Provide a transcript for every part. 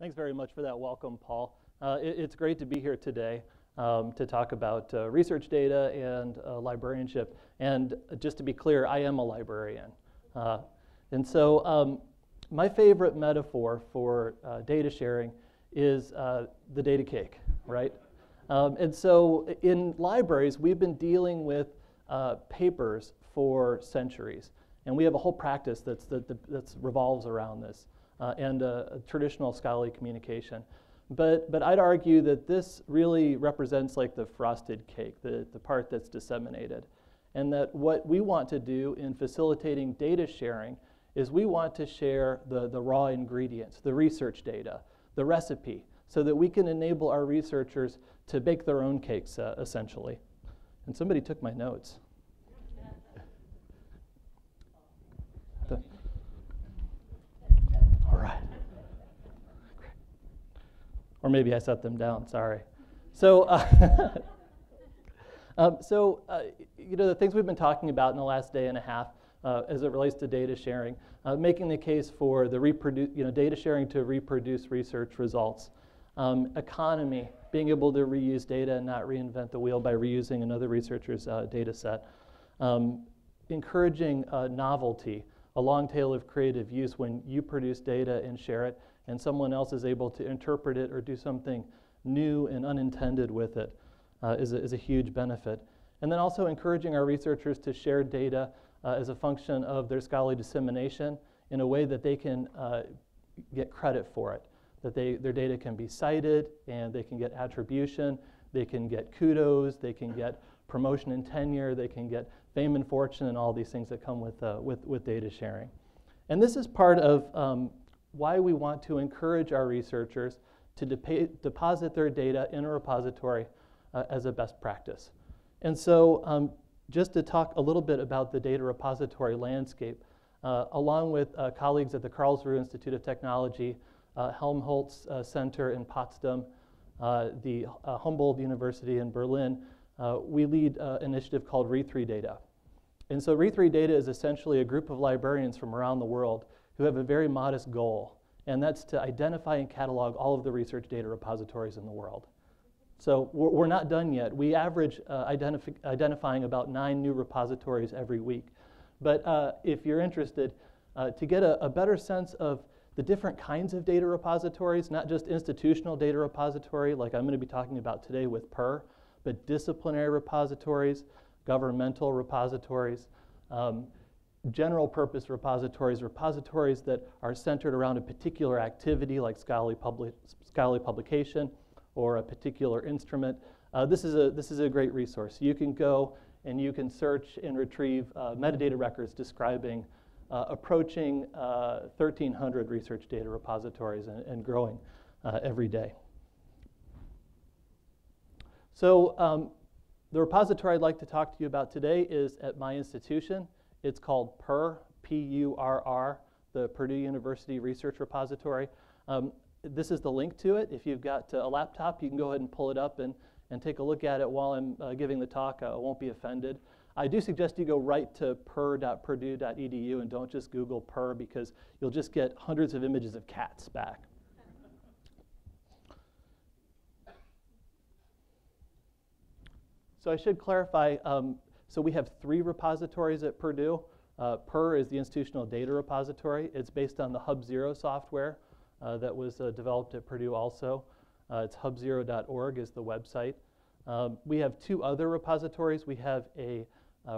Thanks very much for that welcome, Paul. It's great to be here today to talk about research data and librarianship. And just to be clear, I am a librarian. And so my favorite metaphor for data sharing is the data cake, right? And so in libraries, we've been dealing with papers for centuries. And we have a whole practice that revolves around this. And a traditional scholarly communication. But I'd argue that this really represents like the frosted cake, the part that's disseminated. And that what we want to do in facilitating data sharing is we want to share the raw ingredients, the research data, the recipe, so that we can enable our researchers to bake their own cakes, essentially. And somebody took my notes. All right. Great. Or maybe I set them down, sorry. So, you know, the things we've been talking about in the last day and a half as it relates to data sharing, making the case for the data sharing to reproduce research results, economy, being able to reuse data and not reinvent the wheel by reusing another researcher's data set, encouraging novelty, a long tail of creative use when you produce data and share it, and someone else is able to interpret it or do something new and unintended with it is a huge benefit. And then also encouraging our researchers to share data as a function of their scholarly dissemination in a way that they can get credit for it, that their data can be cited and they can get attribution, they can get kudos, they can get promotion and tenure, they can get fame and fortune and all these things that come with data sharing. And this is part of why we want to encourage our researchers to deposit their data in a repository as a best practice. And so just to talk a little bit about the data repository landscape, along with colleagues at the Karlsruhe Institute of Technology, Helmholtz Center in Potsdam, the Humboldt University in Berlin, we lead an initiative called Re3 Data. And so Re3 Data is essentially a group of librarians from around the world who have a very modest goal, and that's to identify and catalog all of the research data repositories in the world. So we're not done yet. We average identifying about 9 new repositories every week. But if you're interested, to get a better sense of the different kinds of data repositories, not just institutional data repository like I'm going to be talking about today with PUR, but disciplinary repositories, governmental repositories, general purpose repositories that are centered around a particular activity like scholarly publication or a particular instrument. This is a great resource. You can go and you can search and retrieve metadata records describing approaching 1,300 research data repositories and growing every day. So the repository I'd like to talk to you about today is at my institution. It's called PURR, P-U-R-R, the Purdue University Research Repository. This is the link to it. If you've got a laptop, you can go ahead and pull it up and take a look at it while I'm giving the talk. I won't be offended. I do suggest you go right to purr.purdue.edu and don't just Google PURR because you'll just get hundreds of images of cats back. So I should clarify, so we have 3 repositories at Purdue. PURR is the institutional data repository. It's based on the HubZero software that was developed at Purdue also. It's hubzero.org is the website. We have 2 other repositories. We have a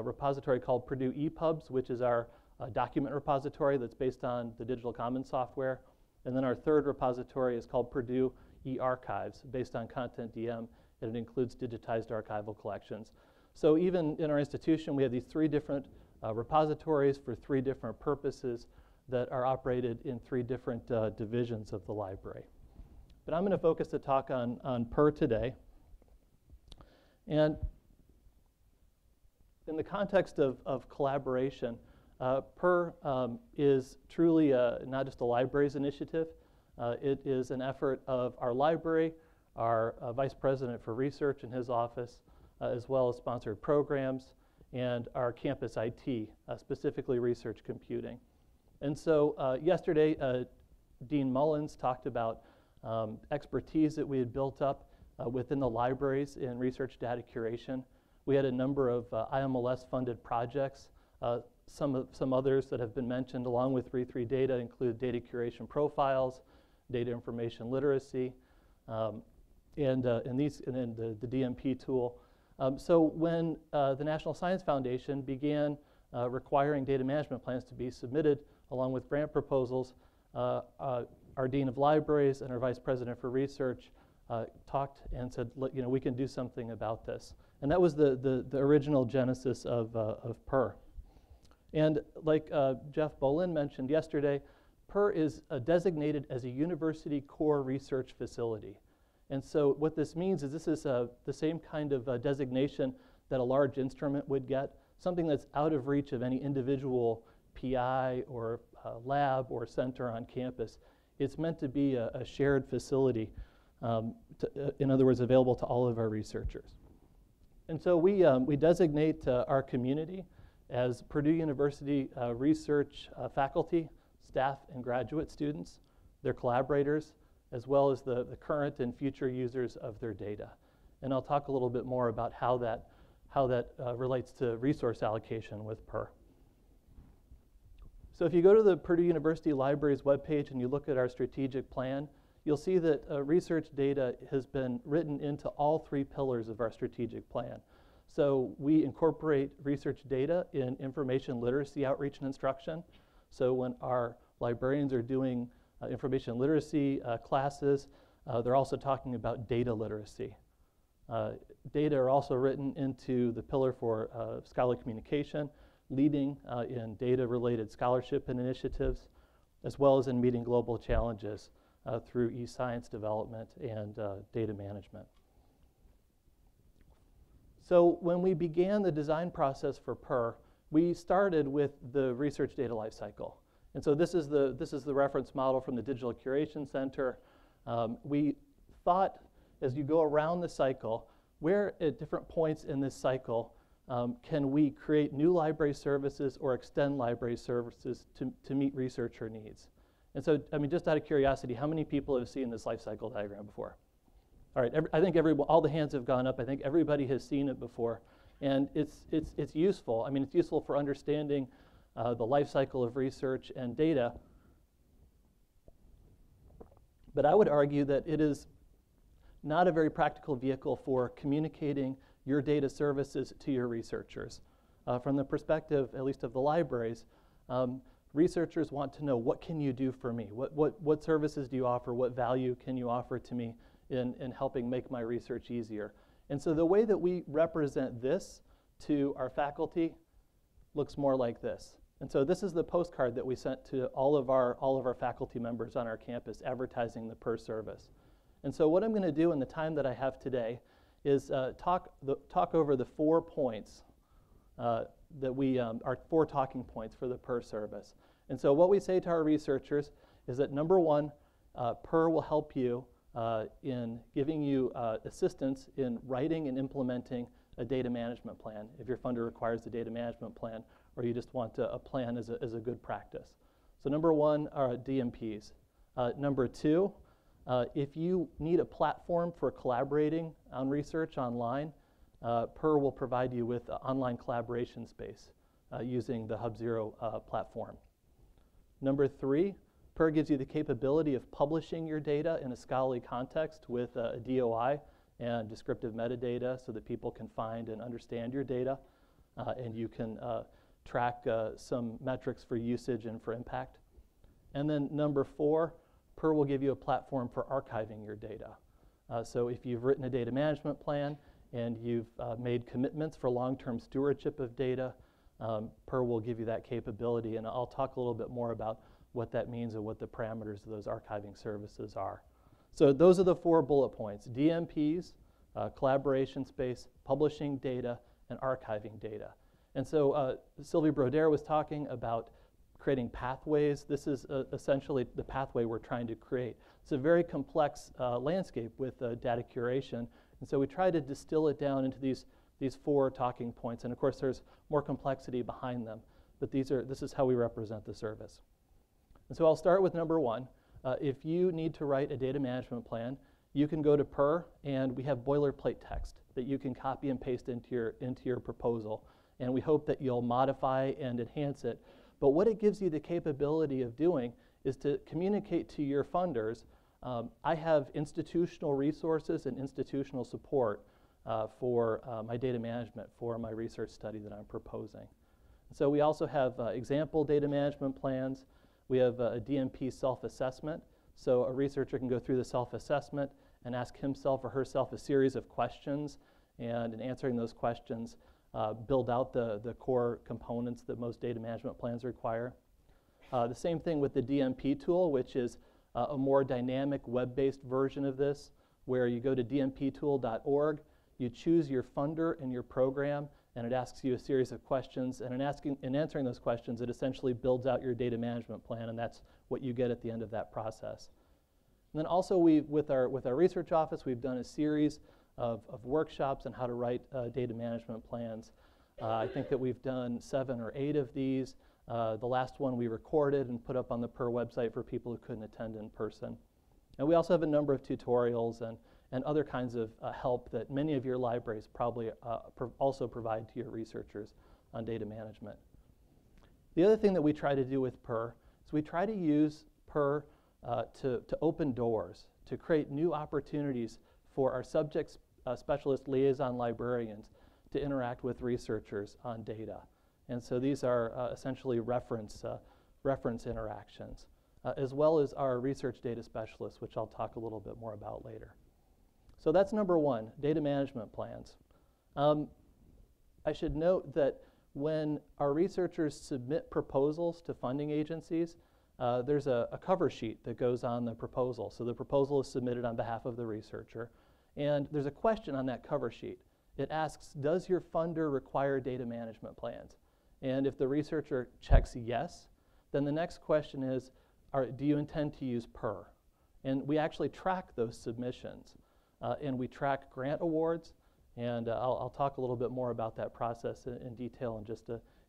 repository called Purdue ePubs, which is our document repository that's based on the Digital Commons software. And then our 3rd repository is called Purdue eArchives, based on Content DM, and it includes digitized archival collections. So even in our institution, we have these 3 different repositories for 3 different purposes that are operated in 3 different divisions of the library. But I'm going to focus the talk on PURR today. And in the context of collaboration, PURR is truly not just a library's initiative. It is an effort of our library, our Vice President for Research in his office, as well as sponsored programs, and our campus IT, specifically research computing. And so yesterday, Dean Mullins talked about expertise that we had built up within the libraries in research data curation. We had a number of IMLS-funded projects. Some others that have been mentioned along with Re3 Data include data curation profiles, data information literacy, and then the DMP tool. So when the National Science Foundation began requiring data management plans to be submitted along with grant proposals, our Dean of Libraries and our Vice President for Research talked and said, we can do something about this. And that was the original genesis of PUR. And like Jeff Bolin mentioned yesterday, PUR is designated as a university core research facility. And so what this means is this is the same kind of designation that a large instrument would get, something that's out of reach of any individual PI or lab or center on campus. It's meant to be a shared facility, in other words, available to all of our researchers. And so we designate our community as Purdue University research faculty, staff, and graduate students, their collaborators, as well as the current and future users of their data. And I'll talk a little bit more about how that relates to resource allocation with PUR. So if you go to the Purdue University Libraries webpage and you look at our strategic plan, you'll see that research data has been written into all three pillars of our strategic plan. So we incorporate research data in information literacy outreach and instruction. So when our librarians are doing information literacy classes, they're also talking about data literacy. Data are also written into the pillar for scholarly communication, leading in data-related scholarship and initiatives, as well as in meeting global challenges through e-science development and data management. So when we began the design process for PUR, we started with the research data lifecycle. And so this is the reference model from the Digital Curation Center. We thought, as you go around the cycle, where at different points in this cycle can we create new library services or extend library services to meet researcher needs? And so, I mean, just out of curiosity, how many people have seen this life cycle diagram before? All right, I think all the hands have gone up. I think everybody has seen it before. And it's useful. I mean, it's useful for understanding the life cycle of research and data. But I would argue that it is not a very practical vehicle for communicating your data services to your researchers. From the perspective, at least of the libraries, researchers want to know, what can you do for me? What services do you offer? What value can you offer to me in helping make my research easier? And so the way that we represent this to our faculty looks more like this. And so this is the postcard that we sent to all of our faculty members on our campus advertising the PUR service. And so what I'm going to do in the time that I have today is talk over the 4 points that we are 4 talking points for the PUR service. And so what we say to our researchers is that number 1, PUR will help you in giving you assistance in writing and implementing a data management plan if your funder requires a data management plan or you just want a plan as a good practice. So number 1 are DMPs. Number 2, if you need a platform for collaborating on research online, PUR will provide you with online collaboration space using the HubZero platform. Number 3, PUR gives you the capability of publishing your data in a scholarly context with a DOI and descriptive metadata so that people can find and understand your data, and you can track some metrics for usage and for impact. And then number 4, PUR will give you a platform for archiving your data. So if you've written a data management plan and you've made commitments for long-term stewardship of data, PUR will give you that capability, and I'll talk a little bit more about what that means and what the parameters of those archiving services are. So those are the 4 bullet points: DMPs, collaboration space, publishing data, and archiving data. And so Sylvie Brodère was talking about creating pathways. This is essentially the pathway we're trying to create. It's a very complex landscape with data curation, and so we try to distill it down into these 4 talking points. And of course, there's more complexity behind them, but this is how we represent the service. And so I'll start with number 1. If you need to write a data management plan, you can go to PUR, and we have boilerplate text that you can copy and paste into your proposal. And we hope that you'll modify and enhance it. But what it gives you the capability of doing is to communicate to your funders, I have institutional resources and institutional support for my data management for my research study that I'm proposing. So we also have example data management plans. We have a DMP self-assessment. So a researcher can go through the self-assessment and ask himself or herself a series of questions, and in answering those questions, build out the core components that most data management plans require. The same thing with the DMP tool, which is a more dynamic web-based version of this, where you go to dmptool.org, you choose your funder and your program, and it asks you a series of questions, and in answering those questions, it essentially builds out your data management plan, and that's what you get at the end of that process. And then also, with our research office, we've done a series of workshops on how to write data management plans. I think that we've done 7 or 8 of these. The last one we recorded and put up on the PUR website for people who couldn't attend in person. And we also have a number of tutorials and other kinds of help that many of your libraries probably also provide to your researchers on data management. The other thing that we try to do with PUR is we try to use PUR to open doors, to create new opportunities for our subject specialist liaison librarians to interact with researchers on data. And so these are essentially reference interactions, as well as our research data specialists, which I'll talk a little bit more about later. So that's number 1, data management plans. I should note that when our researchers submit proposals to funding agencies, there's a cover sheet that goes on the proposal. So the proposal is submitted on behalf of the researcher, and there's a question on that cover sheet. It asks, does your funder require data management plans? And if the researcher checks yes, then the next question is, do you intend to use PUR? And we actually track those submissions. And we track grant awards, and I'll talk a little bit more about that process in detail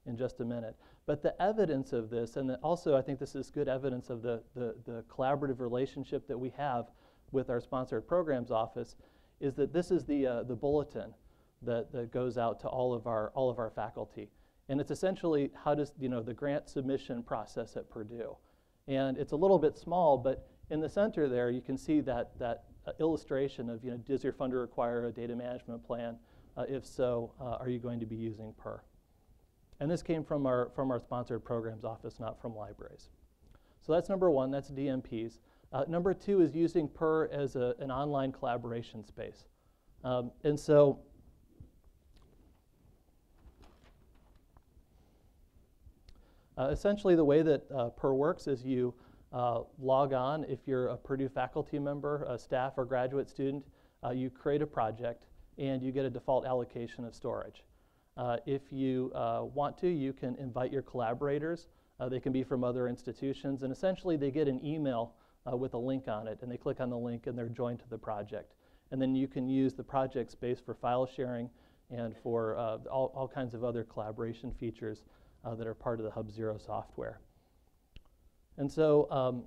in just a minute. But the evidence of this, and also I think this is good evidence of the collaborative relationship that we have with our sponsored programs office, is that this is the bulletin that goes out to all of our faculty. And it's essentially how does the grant submission process at Purdue. And it's a little bit small, but in the center there you can see that illustration of does your funder require a data management plan? If so, are you going to be using PUR? And this came from our sponsored programs office, not from libraries. So that's number 1, that's DMPs. Number 2 is using PUR as an online collaboration space. And so essentially the way that PUR works is you log on. If you're a Purdue faculty member, a staff or graduate student, you create a project and you get a default allocation of storage. If you want to, you can invite your collaborators. They can be from other institutions, and essentially they get an email with a link on it, and they click on the link and they're joined to the project. And then you can use the project space for file sharing and for all kinds of other collaboration features that are part of the HubZero software. And so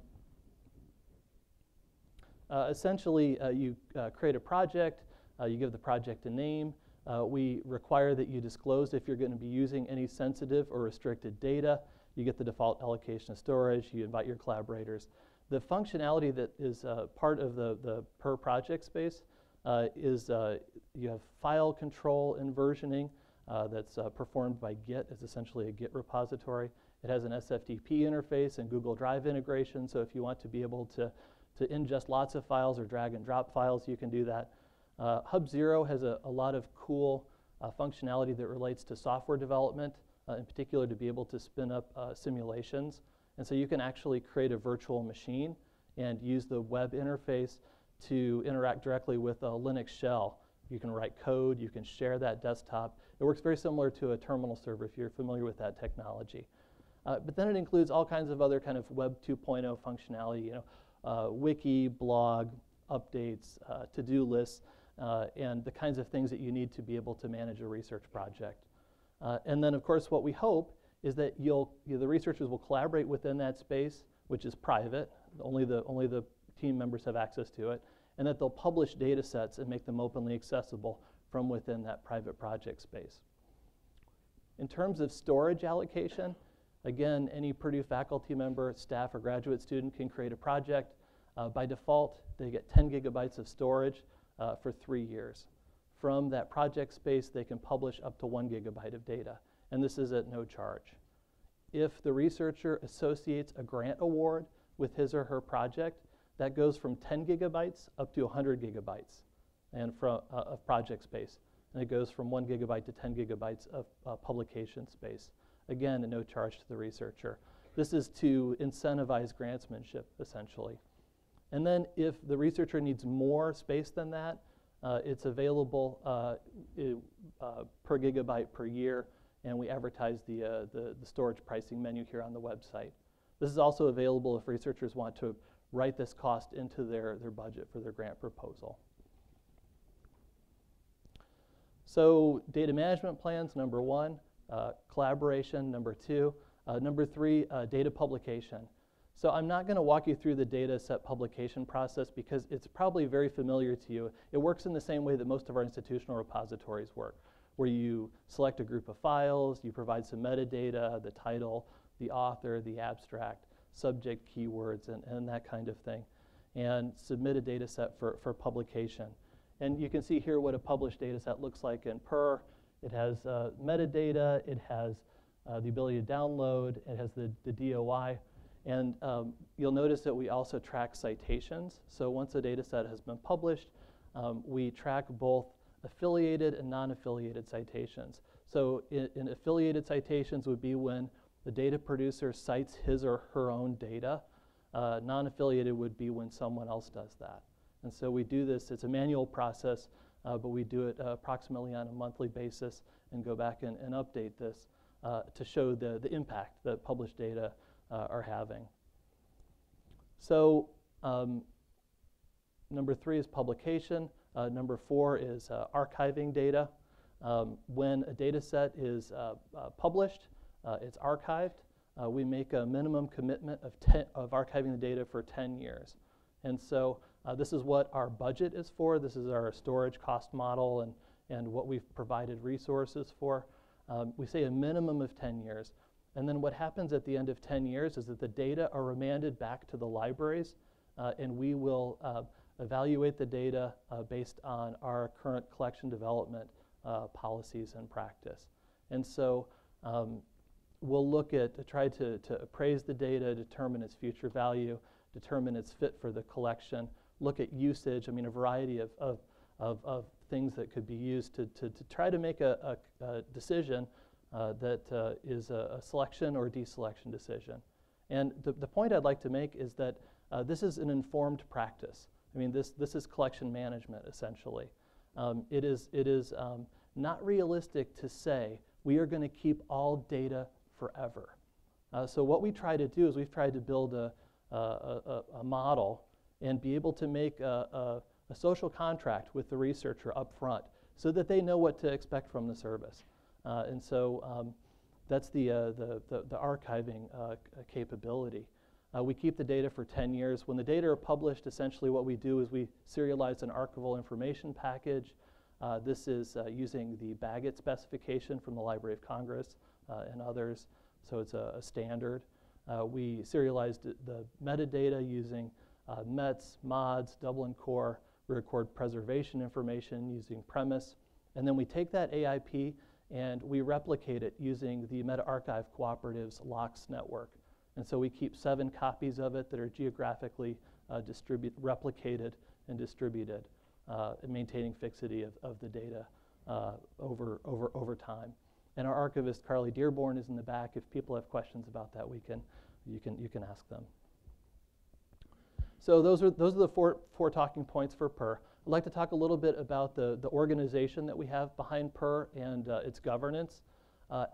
essentially you create a project, you give the project a name. We require that you disclose if you're going to be using any sensitive or restricted data. You get the default allocation of storage, you invite your collaborators. The functionality that is part of the PUR project space is you have file control and versioning that's performed by Git. It's essentially a Git repository. It has an SFTP interface and Google Drive integration, so if you want to be able to ingest lots of files or drag and drop files, you can do that. HubZero has a lot of cool functionality that relates to software development, in particular to be able to spin up simulations. And so you can actually create a virtual machine and use the web interface to interact directly with a Linux shell. You can write code, you can share that desktop. It works very similar to a terminal server if you're familiar with that technology. But then it includes all kinds of other kind of Web 2.0 functionality, wiki, blog, updates, to-do lists, and the kinds of things that you need to be able to manage a research project. And then, of course, what we hope is that the researchers will collaborate within that space, which is private. Only the team members have access to it, and that they'll publish data sets and make them openly accessible from within that private project space. In terms of storage allocation, again, any Purdue faculty member, staff, or graduate student can create a project. By default, they get 10 gigabytes of storage for 3 years. From that project space, they can publish up to 1 gigabyte of data, and this is at no charge. If the researcher associates a grant award with his or her project, that goes from 10 gigabytes up to 100 gigabytes and of project space. And it goes from 1 gigabyte to 10 gigabytes of publication space. Again, at no charge to the researcher. This is to incentivize grantsmanship, essentially. And then if the researcher needs more space than that, it's available per gigabyte per year, and we advertise the storage pricing menu here on the website. This is also available if researchers want to write this cost into their budget for their grant proposal. So data management plans, number 1. Collaboration, number 2. Number 3, data publication. So I'm not going to walk you through the data set publication process because it's probably very familiar to you. It works in the same way that most of our institutional repositories work, where you select a group of files, you provide some metadata, the title, the author, the abstract, subject keywords, and that kind of thing, and submit a data set for publication. And you can see here what a published data set looks like in PUR. It has metadata, it has the ability to download, it has the DOI, and you'll notice that we also track citations. So once a data set has been published, we track both affiliated and non-affiliated citations. So in affiliated citations would be when the data producer cites his or her own data. Non-affiliated would be when someone else does that. And so we do this, it's a manual process, but we do it approximately on a monthly basis and go back and update this to show the impact that published data are having. So number 3 is publication. Number 4 is archiving data. When a data set is published, it's archived. We make a minimum commitment of archiving the data for 10 years. And so this is what our budget is for. This is our storage cost model and what we've provided resources for. We say a minimum of 10 years. And then what happens at the end of 10 years is that the data are remanded back to the libraries, and we will evaluate the data based on our current collection development policies and practice. And so we'll look at, try to appraise the data, determine its future value, determine its fit for the collection, look at usage, I mean a variety of things that could be used to try to make a decision that is a selection or deselection decision. And the point I'd like to make is that this is an informed practice. I mean, this is collection management, essentially. It is not realistic to say we are going to keep all data forever. So what we try to do is we've tried to build a model and be able to make a social contract with the researcher up front so that they know what to expect from the service. And so that's the archiving capability. We keep the data for 10 years. When the data are published, essentially what we do is we serialize an archival information package. This is using the Bagot specification from the Library of Congress and others, so it's a standard. We serialized the metadata using METS, MODS, Dublin Core. We record preservation information using Premise. And then we take that AIP and we replicate it using the Meta-Archive Cooperative's LOCKSS network. And so we keep 7 copies of it that are geographically replicated and distributed, maintaining fixity of the data over time. And our archivist, Carly Dearborn, is in the back. If people have questions about that, you can ask them. So those are the four talking points for PUR. I'd like to talk a little bit about the organization that we have behind PUR and its governance.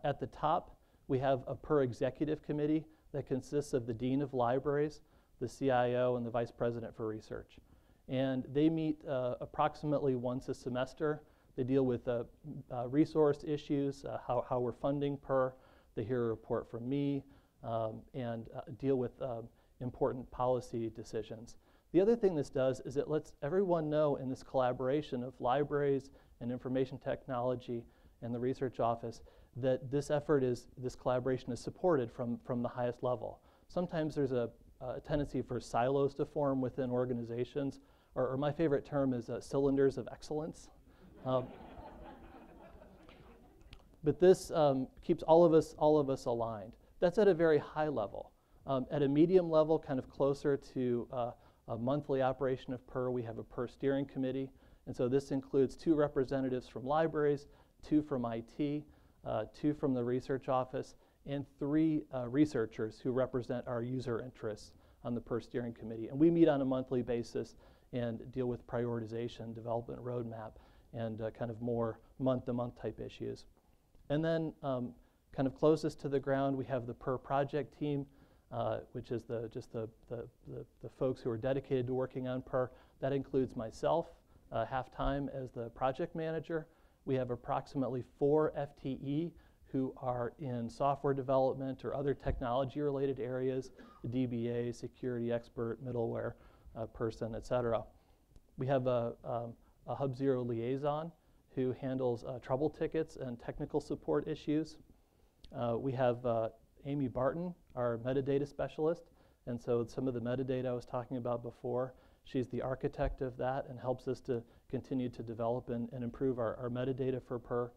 At the top, we have a PUR executive committee that consists of the Dean of Libraries, the CIO, and the Vice President for Research. And they meet approximately once a semester. They deal with resource issues, how we're funding PUR. They hear a report from me and deal with important policy decisions. The other thing this does is it lets everyone know in this collaboration of libraries and information technology and the research office that this collaboration is supported from the highest level. Sometimes there's a tendency for silos to form within organizations, or my favorite term is cylinders of excellence. But this keeps all of us aligned. That's at a very high level. At a medium level, kind of closer to a monthly operation of PUR, we have a PUR steering committee. And so this includes 2 representatives from libraries, 2 from IT, 2 from the research office, and 3 researchers who represent our user interests on the PUR steering committee. And we meet on a monthly basis and deal with prioritization, development roadmap, and kind of more month-to-month type issues. And then kind of closest to the ground, we have the PUR project team, which is just the folks who are dedicated to working on PUR. That includes myself, half-time as the project manager. We have approximately 4 FTE who are in software development or other technology-related areas, DBA, security expert, middleware person, et cetera. We have a Hub Zero liaison who handles trouble tickets and technical support issues. We have Amy Barton, our metadata specialist, and so some of the metadata I was talking about before, she's the architect of that and helps us to continue to develop and improve our metadata for PUR.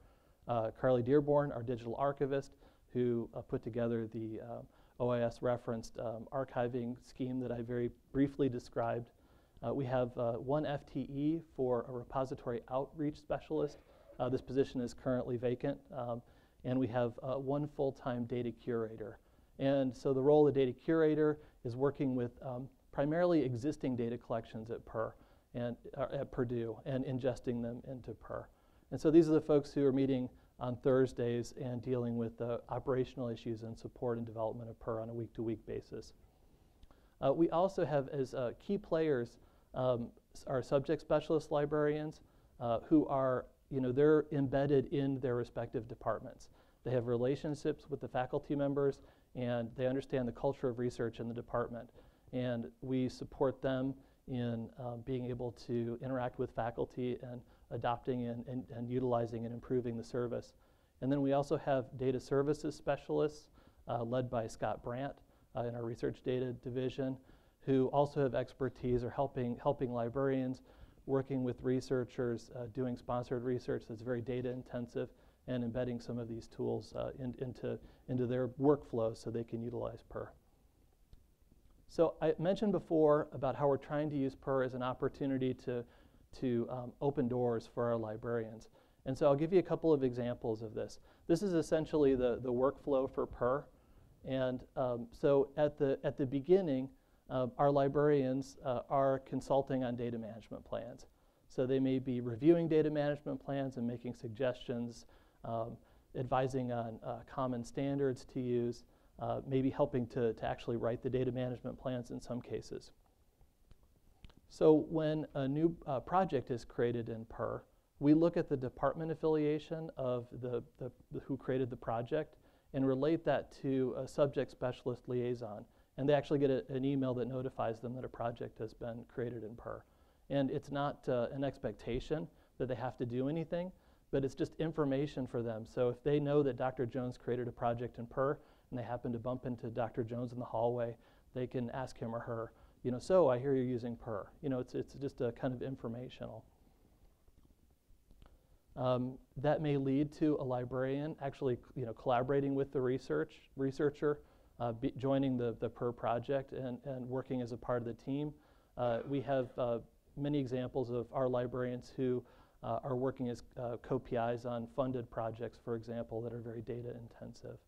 Carly Dearborn, our digital archivist, who put together the OIS referenced archiving scheme that I very briefly described. We have 1 FTE for a repository outreach specialist. This position is currently vacant. And we have 1 full-time data curator. And so the role of the data curator is working with primarily existing data collections at PUR and at Purdue and ingesting them into PUR. And so these are the folks who are meeting on Thursdays and dealing with the operational issues and support and development of PUR on a week-to-week basis. We also have as key players our subject specialist librarians who are, they're embedded in their respective departments. They have relationships with the faculty members and they understand the culture of research in the department. And we support them in being able to interact with faculty and adopting and utilizing and improving the service. And then we also have data services specialists led by Scott Brandt in our research data division, who also have expertise or helping librarians, working with researchers, doing sponsored research that's very data intensive, and embedding some of these tools into their workflow so they can utilize PUR. So I mentioned before about how we're trying to use PUR as an opportunity to open doors for our librarians. And so I'll give you a couple of examples of this. This is essentially the workflow for PUR. And so at the beginning, our librarians are consulting on data management plans. So they may be reviewing data management plans and making suggestions, advising on common standards to use, maybe helping to actually write the data management plans in some cases. So when a new project is created in PUR, we look at the department affiliation of who created the project and relate that to a subject specialist liaison. And they actually get an email that notifies them that a project has been created in PUR. And it's not an expectation that they have to do anything, but it's just information for them. So if they know that Dr. Jones created a project in PUR and they happen to bump into Dr. Jones in the hallway, they can ask him or her, so I hear you're using PUR. It's just a kind of informational. That may lead to a librarian actually collaborating with the researcher, joining the PUR project and working as a part of the team. We have many examples of our librarians who are working as co-PIs on funded projects, for example, that are very data intensive.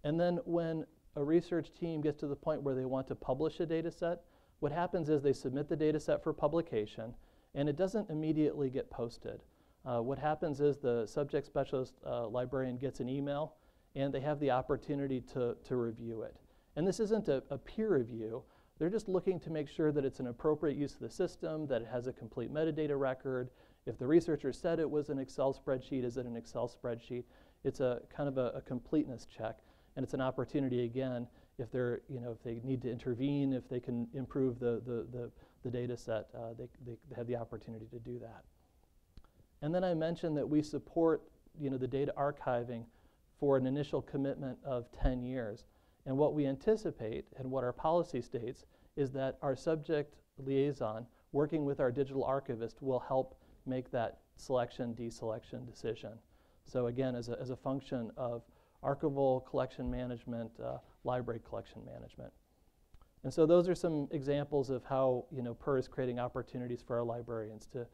And then when a research team gets to the point where they want to publish a data set, what happens is they submit the data set for publication and it doesn't immediately get posted. What happens is the subject specialist librarian gets an email and they have the opportunity to review it. And this isn't a peer review. They're just looking to make sure that it's an appropriate use of the system, that it has a complete metadata record. If the researcher said it was an Excel spreadsheet, is it an Excel spreadsheet? It's a kind of a completeness check. And it's an opportunity, again, if they're, if they need to intervene, if they can improve the data set, they have the opportunity to do that. And then I mentioned that we support, the data archiving for an initial commitment of 10 years. And what we anticipate and what our policy states is that our subject liaison, working with our digital archivist, will help make that selection, deselection decision. So again, as a function of archival collection management, library collection management. And so those are some examples of how PUR is creating opportunities for our librarians to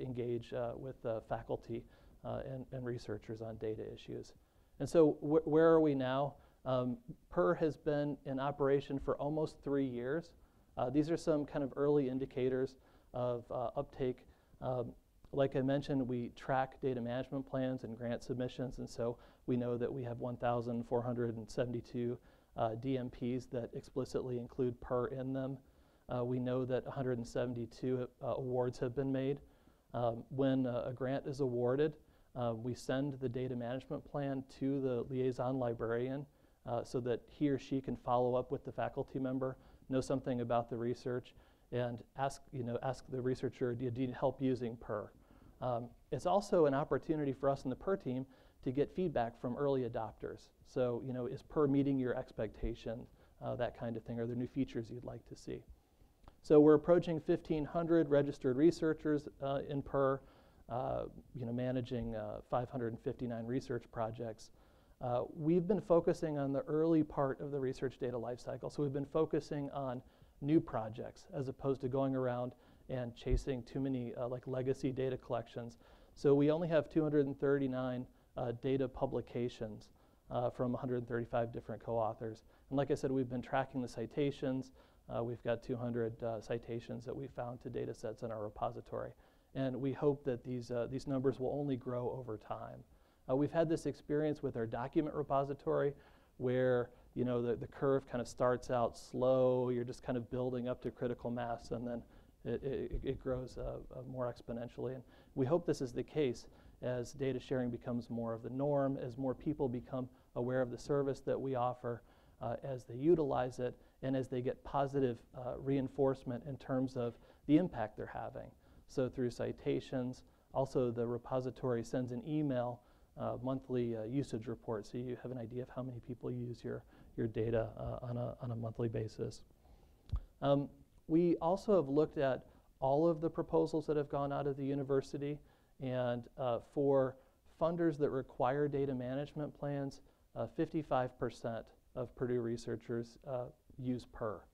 engage with faculty and researchers on data issues. And so where are we now? PUR has been in operation for almost 3 years. These are some kind of early indicators of uptake. Like I mentioned, we track data management plans and grant submissions, and so we know that we have 1,472 DMPs that explicitly include PUR in them. We know that 172 awards have been made. When a grant is awarded, we send the data management plan to the liaison librarian so that he or she can follow up with the faculty member, know something about the research, and ask the researcher, do you need help using PUR? It's also an opportunity for us in the PUR team to get feedback from early adopters. So, is PUR meeting your expectations, that kind of thing? Are there new features you'd like to see? So we're approaching 1,500 registered researchers in PUR, managing 559 research projects. We've been focusing on the early part of the research data lifecycle. So we've been focusing on new projects as opposed to going around and chasing too many like legacy data collections. So we only have 239 data publications from 135 different co-authors. And like I said, we've been tracking the citations. We've got 200 citations that we found to data sets in our repository. And we hope that these numbers will only grow over time. We've had this experience with our document repository where the curve kind of starts out slow. You're just kind of building up to critical mass, and then it grows more exponentially. And we hope this is the case as data sharing becomes more of the norm, as more people become aware of the service that we offer, as they utilize it, and as they get positive reinforcement in terms of the impact they're having. So through citations, also the repository sends an email monthly usage report, so you have an idea of how many people use your data on a monthly basis. We also have looked at all of the proposals that have gone out of the university, and for funders that require data management plans, 55% of Purdue researchers use PUR.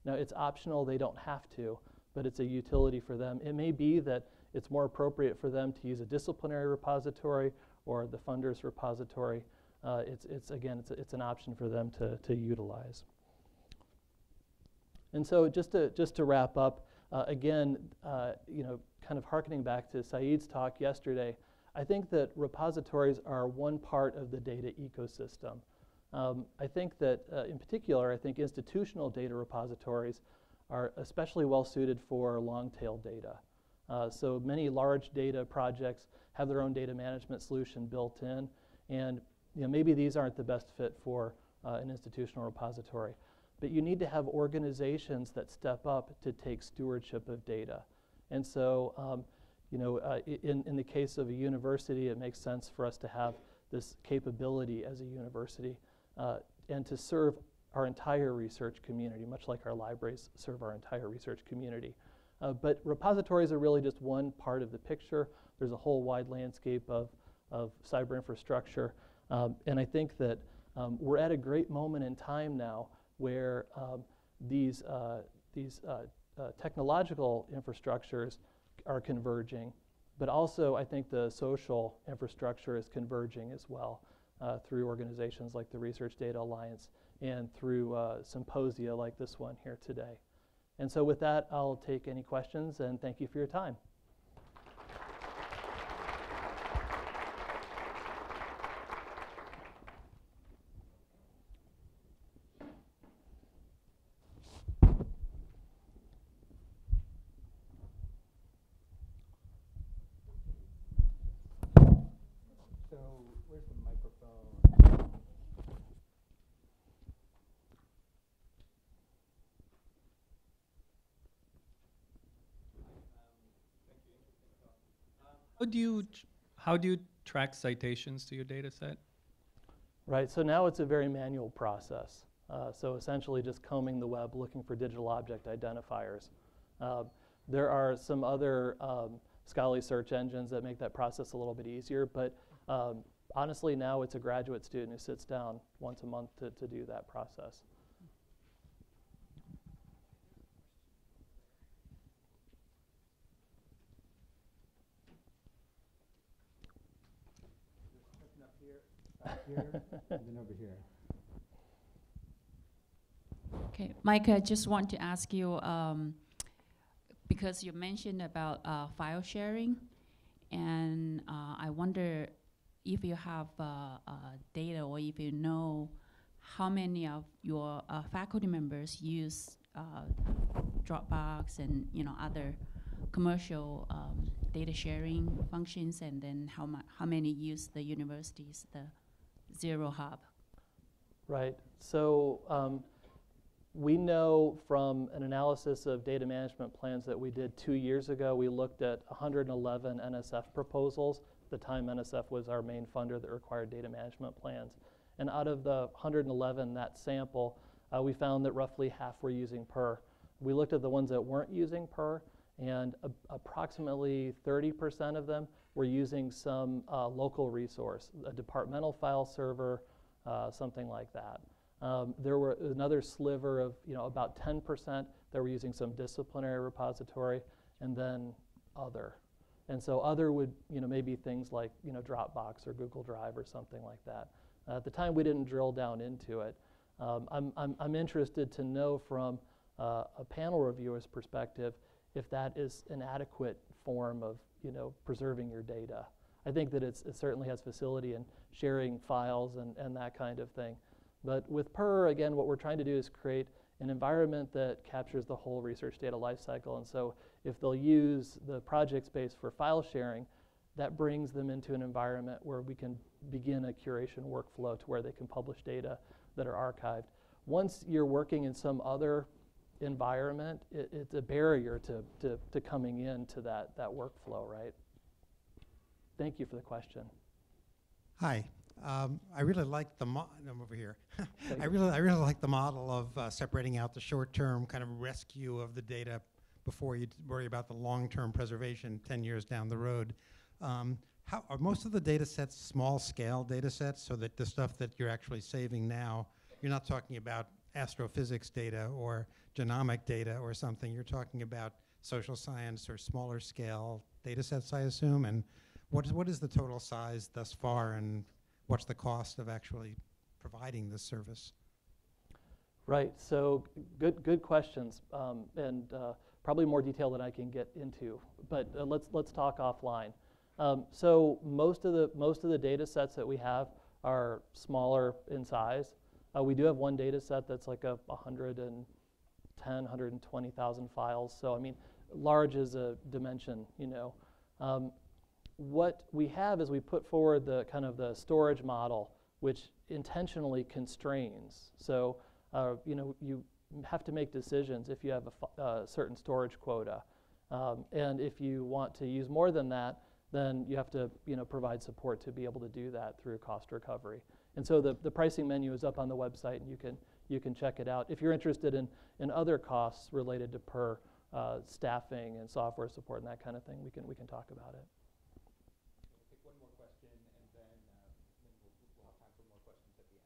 Now it's optional, they don't have to, but it's a utility for them. It may be that it's more appropriate for them to use a disciplinary repository or the funder's repository. It's an option for them to utilize. And so just to wrap up, again, kind of hearkening back to Saeed's talk yesterday, I think that repositories are one part of the data ecosystem. I think that, in particular, I think institutional data repositories are especially well suited for long-tail data. So many large data projects have their own data management solution built in, and maybe these aren't the best fit for an institutional repository. But you need to have organizations that step up to take stewardship of data. And so, in the case of a university, it makes sense for us to have this capability as a university and to serve our entire research community, much like our libraries serve our entire research community. But repositories are really just one part of the picture. There's a whole wide landscape of cyber infrastructure. And I think that we're at a great moment in time now where these technological infrastructures are converging, but also I think the social infrastructure is converging as well through organizations like the Research Data Alliance and through symposia like this one here today. And so with that, I'll take any questions, and thank you for your time. So where's the microphone? How do you track citations to your data set? Right, so now it's a very manual process. So essentially just combing the web looking for digital object identifiers. There are some other scholarly search engines that make that process a little bit easier, but honestly now it's a graduate student who sits down once a month to do that process. Here, and then over here. Okay, Mike, I just want to ask you, because you mentioned about file sharing, and I wonder if you have data or if you know how many of your faculty members use Dropbox and other commercial data sharing functions, and then how many use the university's Zero Hub. Right. So we know from an analysis of data management plans that we did 2 years ago, we looked at 111 NSF proposals. At the time, NSF was our main funder that required data management plans. And out of the 111, that sample, we found that roughly half were using PER. We looked at the ones that weren't using PER, and approximately 30% of them were using some local resource, a departmental file server, something like that. There were another sliver of about 10% that were using some disciplinary repository, and then other. And so other would maybe things like Dropbox or Google Drive or something like that. At the time, we didn't drill down into it. I'm interested to know from a panel reviewer's perspective if that is an adequate form of preserving your data. I think that it certainly has facility in sharing files and that kind of thing. But with PER, again, what we're trying to do is create an environment that captures the whole research data lifecycle. And so if they'll use the project space for file sharing, that brings them into an environment where we can begin a curation workflow to where they can publish data that are archived. Once you're working in some other environment, it's a barrier to coming into that workflow, right? Thank you for the question. Hi. I really like the I'm over here. I really like the model of separating out the short-term kind of rescue of the data before you worry about the long-term preservation 10 years down the road. How are most of the data sets small-scale data sets, so that the stuff that you're actually saving now, you're not talking about astrophysics data or genomic data or something. You're talking about social science or smaller scale data sets, I assume. And what is the total size thus far, and what's the cost of actually providing this service? Right, so good questions, and probably more detail than I can get into, but let's talk offline. So most of the data sets that we have are smaller in size. We do have one data set that's like 110, 120,000 files. So I mean, large is a dimension, What we have is we put forward the kind of the storage model, which intentionally constrains. So you have to make decisions if you have a certain storage quota, and if you want to use more than that, then you have to provide support to be able to do that through cost recovery. And so the pricing menu is up on the website, and you can check it out. If you're interested in other costs related to PER, staffing and software support and that kind of thing, we can talk about it. We'll take one more question, and then we'll have time for more questions at the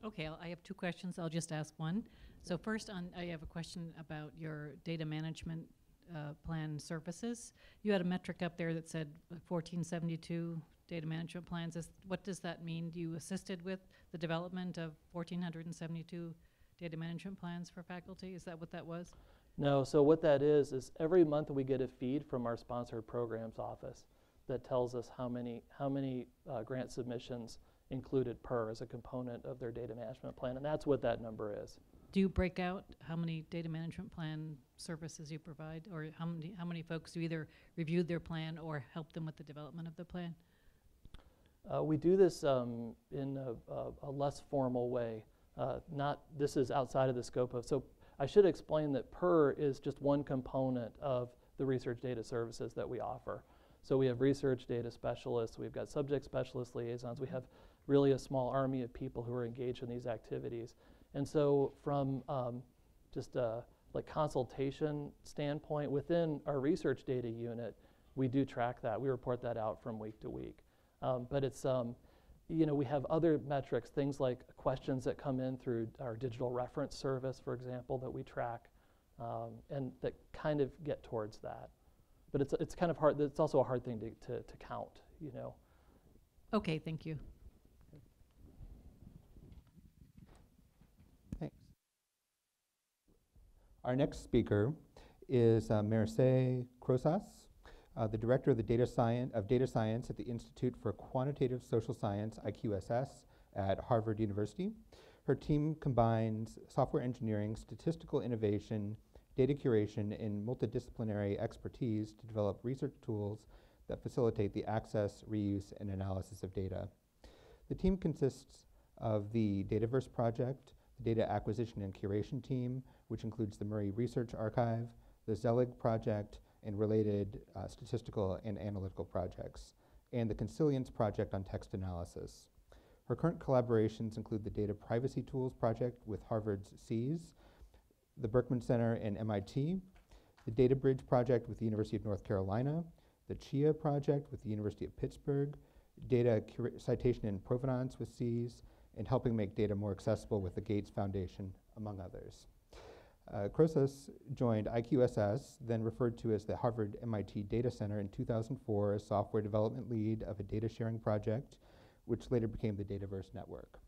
end. Okay, I have two questions. I'll just ask one. So first, I have a question about your data management plan services. You had a metric up there that said 1472 data management plans. What does that mean? You assisted with the development of 1,472 data management plans for faculty? Is that what that was? No, so what that is every month we get a feed from our sponsored programs office that tells us how many grant submissions included PER as a component of their data management plan, and that's what that number is. Do you break out how many data management plan services you provide, or how many folks you either reviewed their plan or helped them with the development of the plan? We do this in a less formal way. This is outside of the scope of, so I should explain that PER is just one component of the research data services that we offer. So we have research data specialists, we've got subject specialist liaisons, we have really a small army of people who are engaged in these activities. And so from just a like consultation standpoint, within our research data unit, we do track that. We report that out from week to week. But it's, you know, we have other metrics, things like questions that come in through our digital reference service, for example, that we track, and that kind of get towards that. But it's kind of hard, it's also a hard thing to count, you know. Okay, thank you. Thanks. Our next speaker is Merce Crosas, the director of the data science at the Institute for Quantitative Social Science, IQSS, at Harvard University. Her team combines software engineering, statistical innovation, data curation, and multidisciplinary expertise to develop research tools that facilitate the access, reuse, and analysis of data. The team consists of the Dataverse project, the data acquisition and curation team, which includes the Murray Research Archive, the Zelig project, and related statistical and analytical projects, and the Consilience project on text analysis. Her current collaborations include the Data Privacy Tools project with Harvard's SEAS, the Berkman Center and MIT, the Data Bridge project with the University of North Carolina, the CHIA project with the University of Pittsburgh, data citation and provenance with SEAS, and helping make data more accessible with the Gates Foundation, among others. Crosas joined IQSS, then referred to as the Harvard MIT Data Center in 2004 as software development lead of a data sharing project, which later became the Dataverse Network.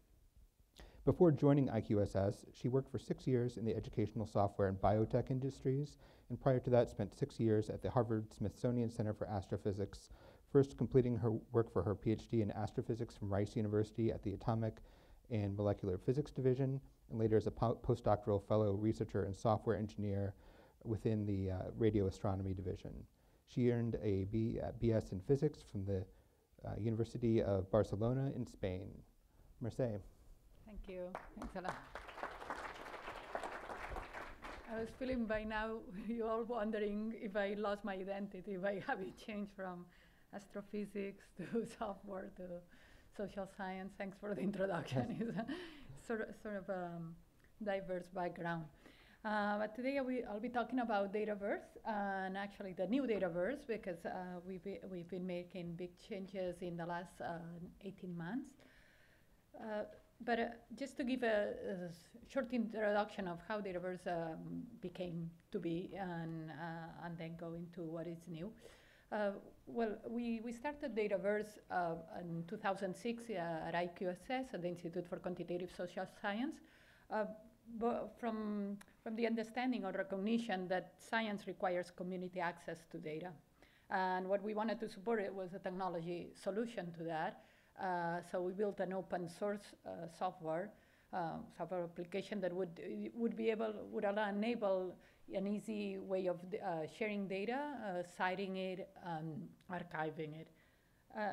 Before joining IQSS, she worked for 6 years in the educational software and biotech industries, and prior to that spent 6 years at the Harvard-Smithsonian Center for Astrophysics, first completing her work for her PhD in astrophysics from Rice University at the Atomic and Molecular Physics Division, and later as a postdoctoral fellow researcher and software engineer within the radio astronomy division. She earned a BS in physics from the University of Barcelona in Spain. Merce. Thank you. Thanks a lot. I was feeling by now, you're all wondering if I lost my identity, if I have it changed from astrophysics to software to social science. Thanks for the introduction. It's sort of diverse background. But today I'll be talking about Dataverse, and actually the new Dataverse, because we've been making big changes in the last 18 months. But just to give a short introduction of how Dataverse became to be, and then go into what is new. Well, we started Dataverse in 2006 at IQSS, at the Institute for Quantitative Social Science, but from the understanding or recognition that science requires community access to data. And what we wanted to support it was a technology solution to that. So we built an open source software application that would enable an easy way of sharing data, citing it, archiving it,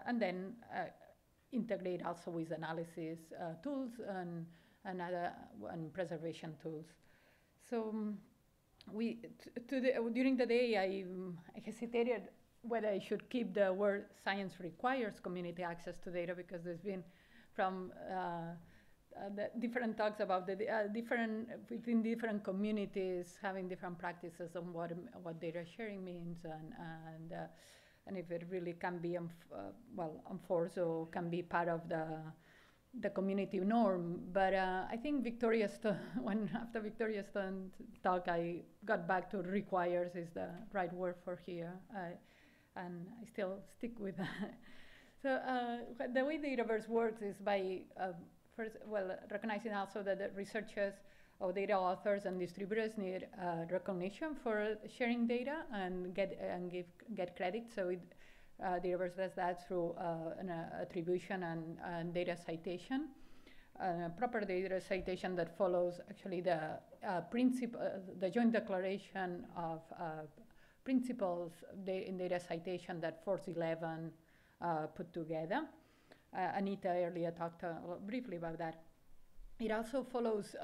and then integrate also with analysis tools and preservation tools. So during the day, I hesitated whether I should keep the word science requires community access to data, because there's been from the different talks about the within different communities having different practices on what data sharing means, and if it really can be enforced or can be part of the community norm. But I think Victoria Stone, after Victoria Stone's talk, I got back to requires is the right word for here, and I still stick with that. So the way Dataverse works is by recognizing also that the researchers or data authors and distributors need recognition for sharing data and get credit. So Dataverse does that through an attribution and data citation, proper data citation that follows actually the the joint declaration of principles in data citation that Force 11 put together. Anita earlier talked briefly about that. It also follows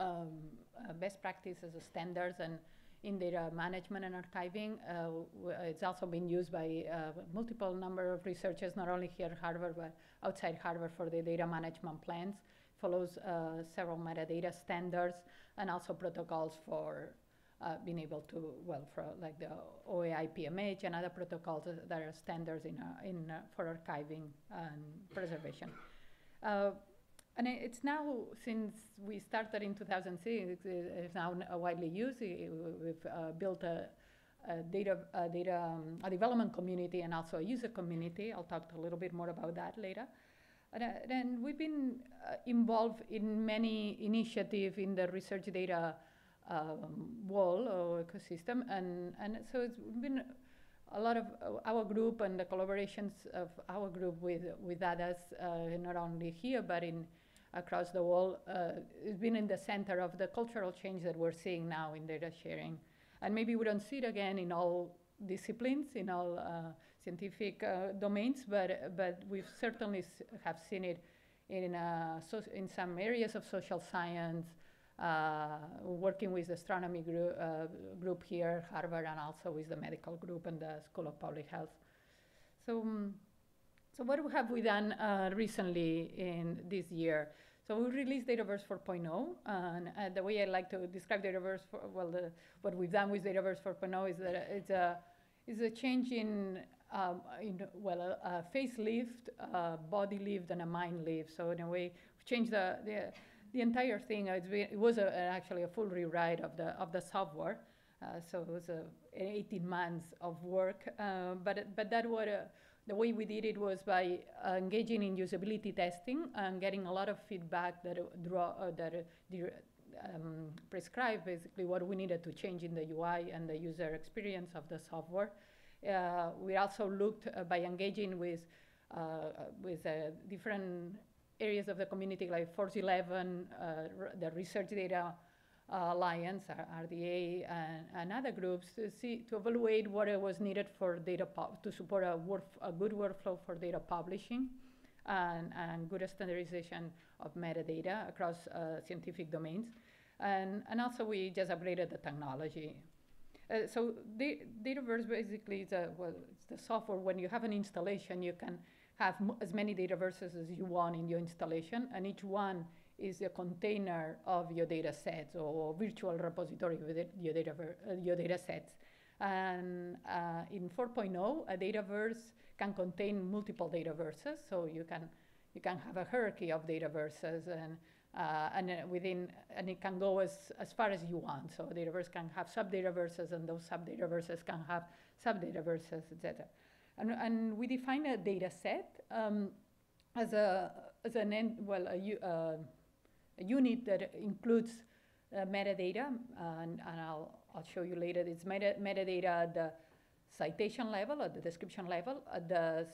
best practices, standards, and in data management and archiving. It's also been used by multiple number of researchers, not only here at Harvard, but outside Harvard for the data management plans. Follows several metadata standards and also protocols for being able to, for like the OAI PMH and other protocols that are standards for archiving and preservation. And it's now, since we started in 2006, it's now widely used. We've built a development community and also a user community. I'll talk a little bit more about that later. And we've been involved in many initiatives in the research data wall or ecosystem. And so it's been a lot of our group and the collaborations of our group with others, not only here, but across the world, it's been in the center of the cultural change that we're seeing now in data sharing. And maybe we don't see it again in all disciplines, in all scientific domains, but we've certainly have seen it in some areas of social science, working with the astronomy group here at Harvard, and also with the medical group and the School of Public Health. So what have we done recently in this year? So we released Dataverse 4.0, and the way I like to describe Dataverse, what we've done with Dataverse 4.0 is that it's a change in a facelift, body lift, and a mind lift. So in a way, we've changed the entire thing. It was actually a full rewrite of the software. So it was 18 months of work, but that was the way we did it was by engaging in usability testing and getting a lot of feedback that prescribed basically what we needed to change in the UI and the user experience of the software. We also looked by engaging with different areas of the community like Force 11, the Research Data Alliance, RDA, and other groups to evaluate what was needed for to support a good workflow for data publishing and good standardization of metadata across scientific domains. And also we just upgraded the technology. So Dataverse basically is it's the software. When you have an installation, you can have as many Dataverses as you want in your installation, and each one is a container of your data sets or virtual repository with your data sets. And in 4.0, a Dataverse can contain multiple Dataverses, so you can have a hierarchy of Dataverses, and it can go as far as you want. So a Dataverse can have sub-Dataverses, and those sub-Dataverses can have sub-Dataverses, etc. And we define a data set as a unit that includes metadata, and I'll show you later. It's metadata at the citation level, at the description level, at the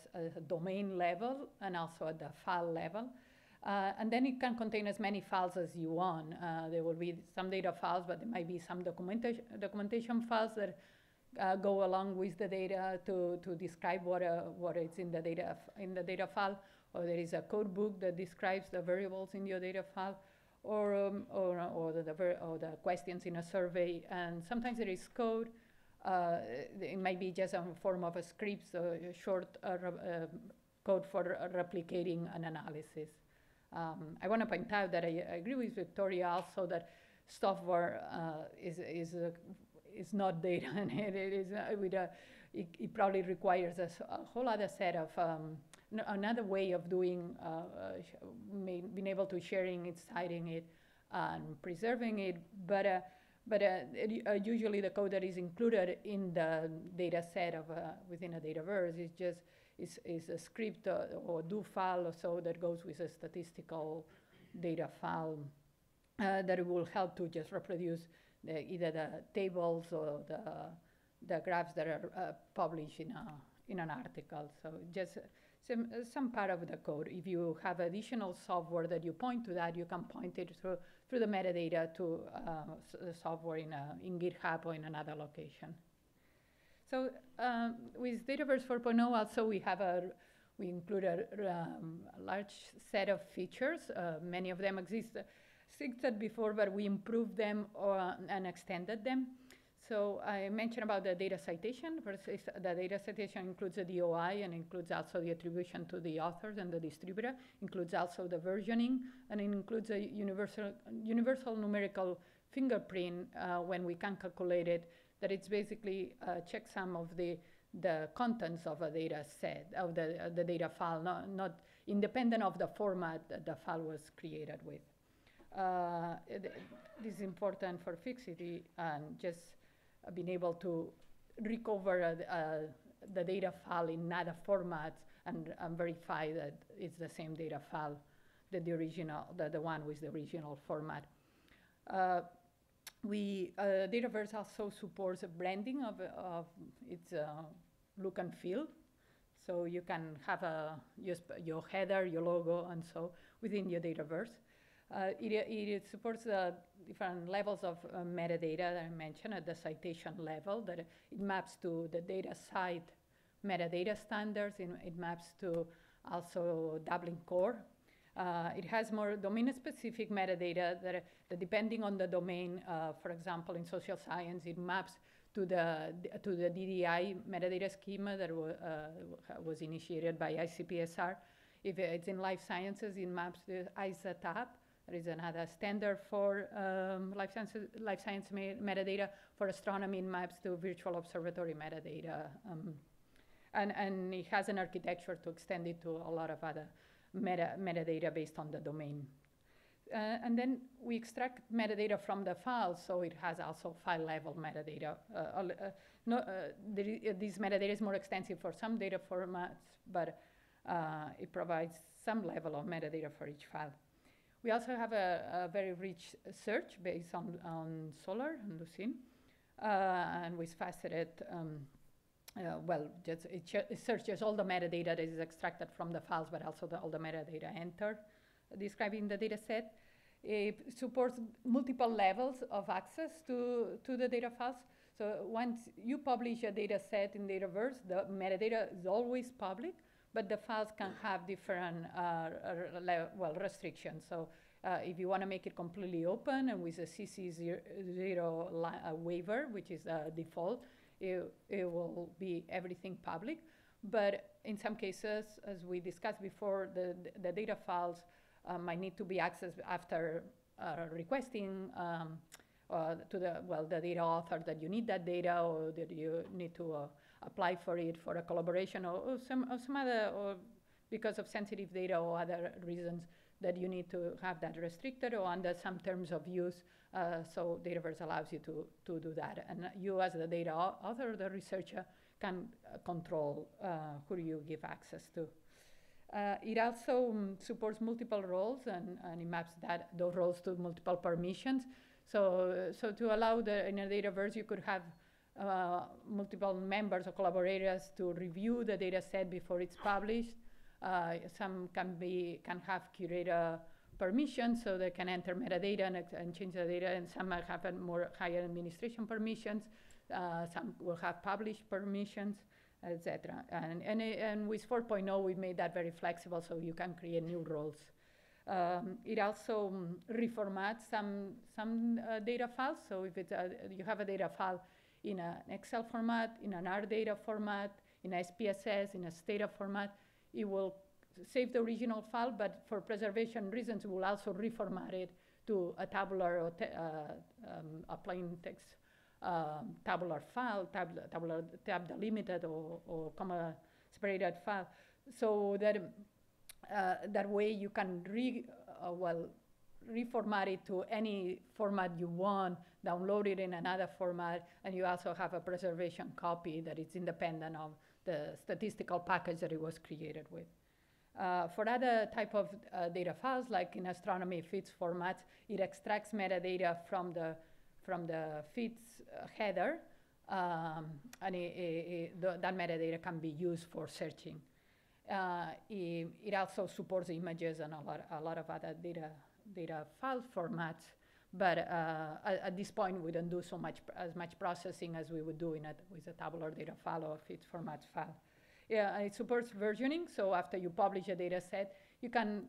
domain level, and also at the file level. And then it can contain as many files as you want. There will be some data files, but there might be some documentation files that go along with the data to describe what is in the data file, or there is a code book that describes the variables in your data file, or the questions in a survey. And sometimes there is code. It might be just a form of a script, so a short code for replicating an analysis. I want to point out that I agree with Victoria also that software is not data, and it probably requires a whole other set of another way of doing being able to sharing it, citing it, and preserving it. But usually the code that is included in the data set of within a Dataverse is a script or do file or so that goes with a statistical data file that will help to just reproduce either the tables or the graphs that are published in an article. So just some part of the code. If you have additional software that you point to that, you can point it through the metadata to the software in GitHub or in another location. So with Dataverse 4.0 also we include a large set of features. Many of them existed before, but we improved them and extended them. So I mentioned about the data citation. First, the data citation includes the DOI and includes also the attribution to the authors and the distributor, includes also the versioning, and it includes a universal numerical fingerprint when we can calculate it, that it's basically a checksum of the contents of a data set, of the data file, not independent of the format that the file was created with. This is important for fixity and just being able to recover the data file in other formats and verify that it's the same data file, that the original, the one with the original format. Dataverse also supports a branding of its look and feel. So you can have your header, your logo, and so within your Dataverse. It supports different levels of metadata that I mentioned at the citation level, that it maps to the data site metadata standards. It maps to also Dublin Core. It has more domain-specific metadata that depending on the domain, for example, in social science, it maps to the DDI metadata schema that was initiated by ICPSR. If it's in life sciences, it maps to ISA tab. There is another standard for life science metadata. For astronomy, it maps to virtual observatory metadata. And it has an architecture to extend it to a lot of other metadata based on the domain. And then we extract metadata from the file, so it has also file-level metadata. This metadata is more extensive for some data formats, but it provides some level of metadata for each file. We also have a very rich search based on Solar and Lucene, and with faceted, it searches all the metadata that is extracted from the files, but also all the metadata entered, describing the data set. It supports multiple levels of access to the data files. So once you publish a data set in Dataverse, the metadata is always public, but the files can have different restrictions. So if you want to make it completely open and with a CC0 waiver, which is the default, it will be everything public. But in some cases, as we discussed before, the data files might need to be accessed after requesting to the data author that you need that data, or that you need to apply for it for a collaboration, or some other, or because of sensitive data or other reasons that you need to have that restricted or under some terms of use. So Dataverse allows you to do that. And you as the data author, the researcher, can control who you give access to. It also supports multiple roles, and it maps those roles to multiple permissions. So to allow in a Dataverse, you could have multiple members or collaborators to review the data set before it's published. Some can have curator permissions, so they can enter metadata and change the data, and some might have higher administration permissions. Some will have published permissions, etc. And with 4.0, we made that very flexible, so you can create new roles. It also reformats some data files. So if you have a data file in an Excel format, in an R data format, in a SPSS, in a Stata format, it will save the original file, but for preservation reasons, it will also reformat it to a tabular or a plain text tabular file, tab delimited or comma separated file, so that that way you can reformat it to any format you want, download it in another format, and you also have a preservation copy that is independent of the statistical package that it was created with. For other type of data files, like in astronomy FITS formats, it extracts metadata from the FITS header, and that metadata can be used for searching. It also supports images and a lot of other data file formats, but at this point we don't do as much processing as we would do with a tabular data file or FITS formats file. Yeah, it supports versioning, so after you publish a data set, you can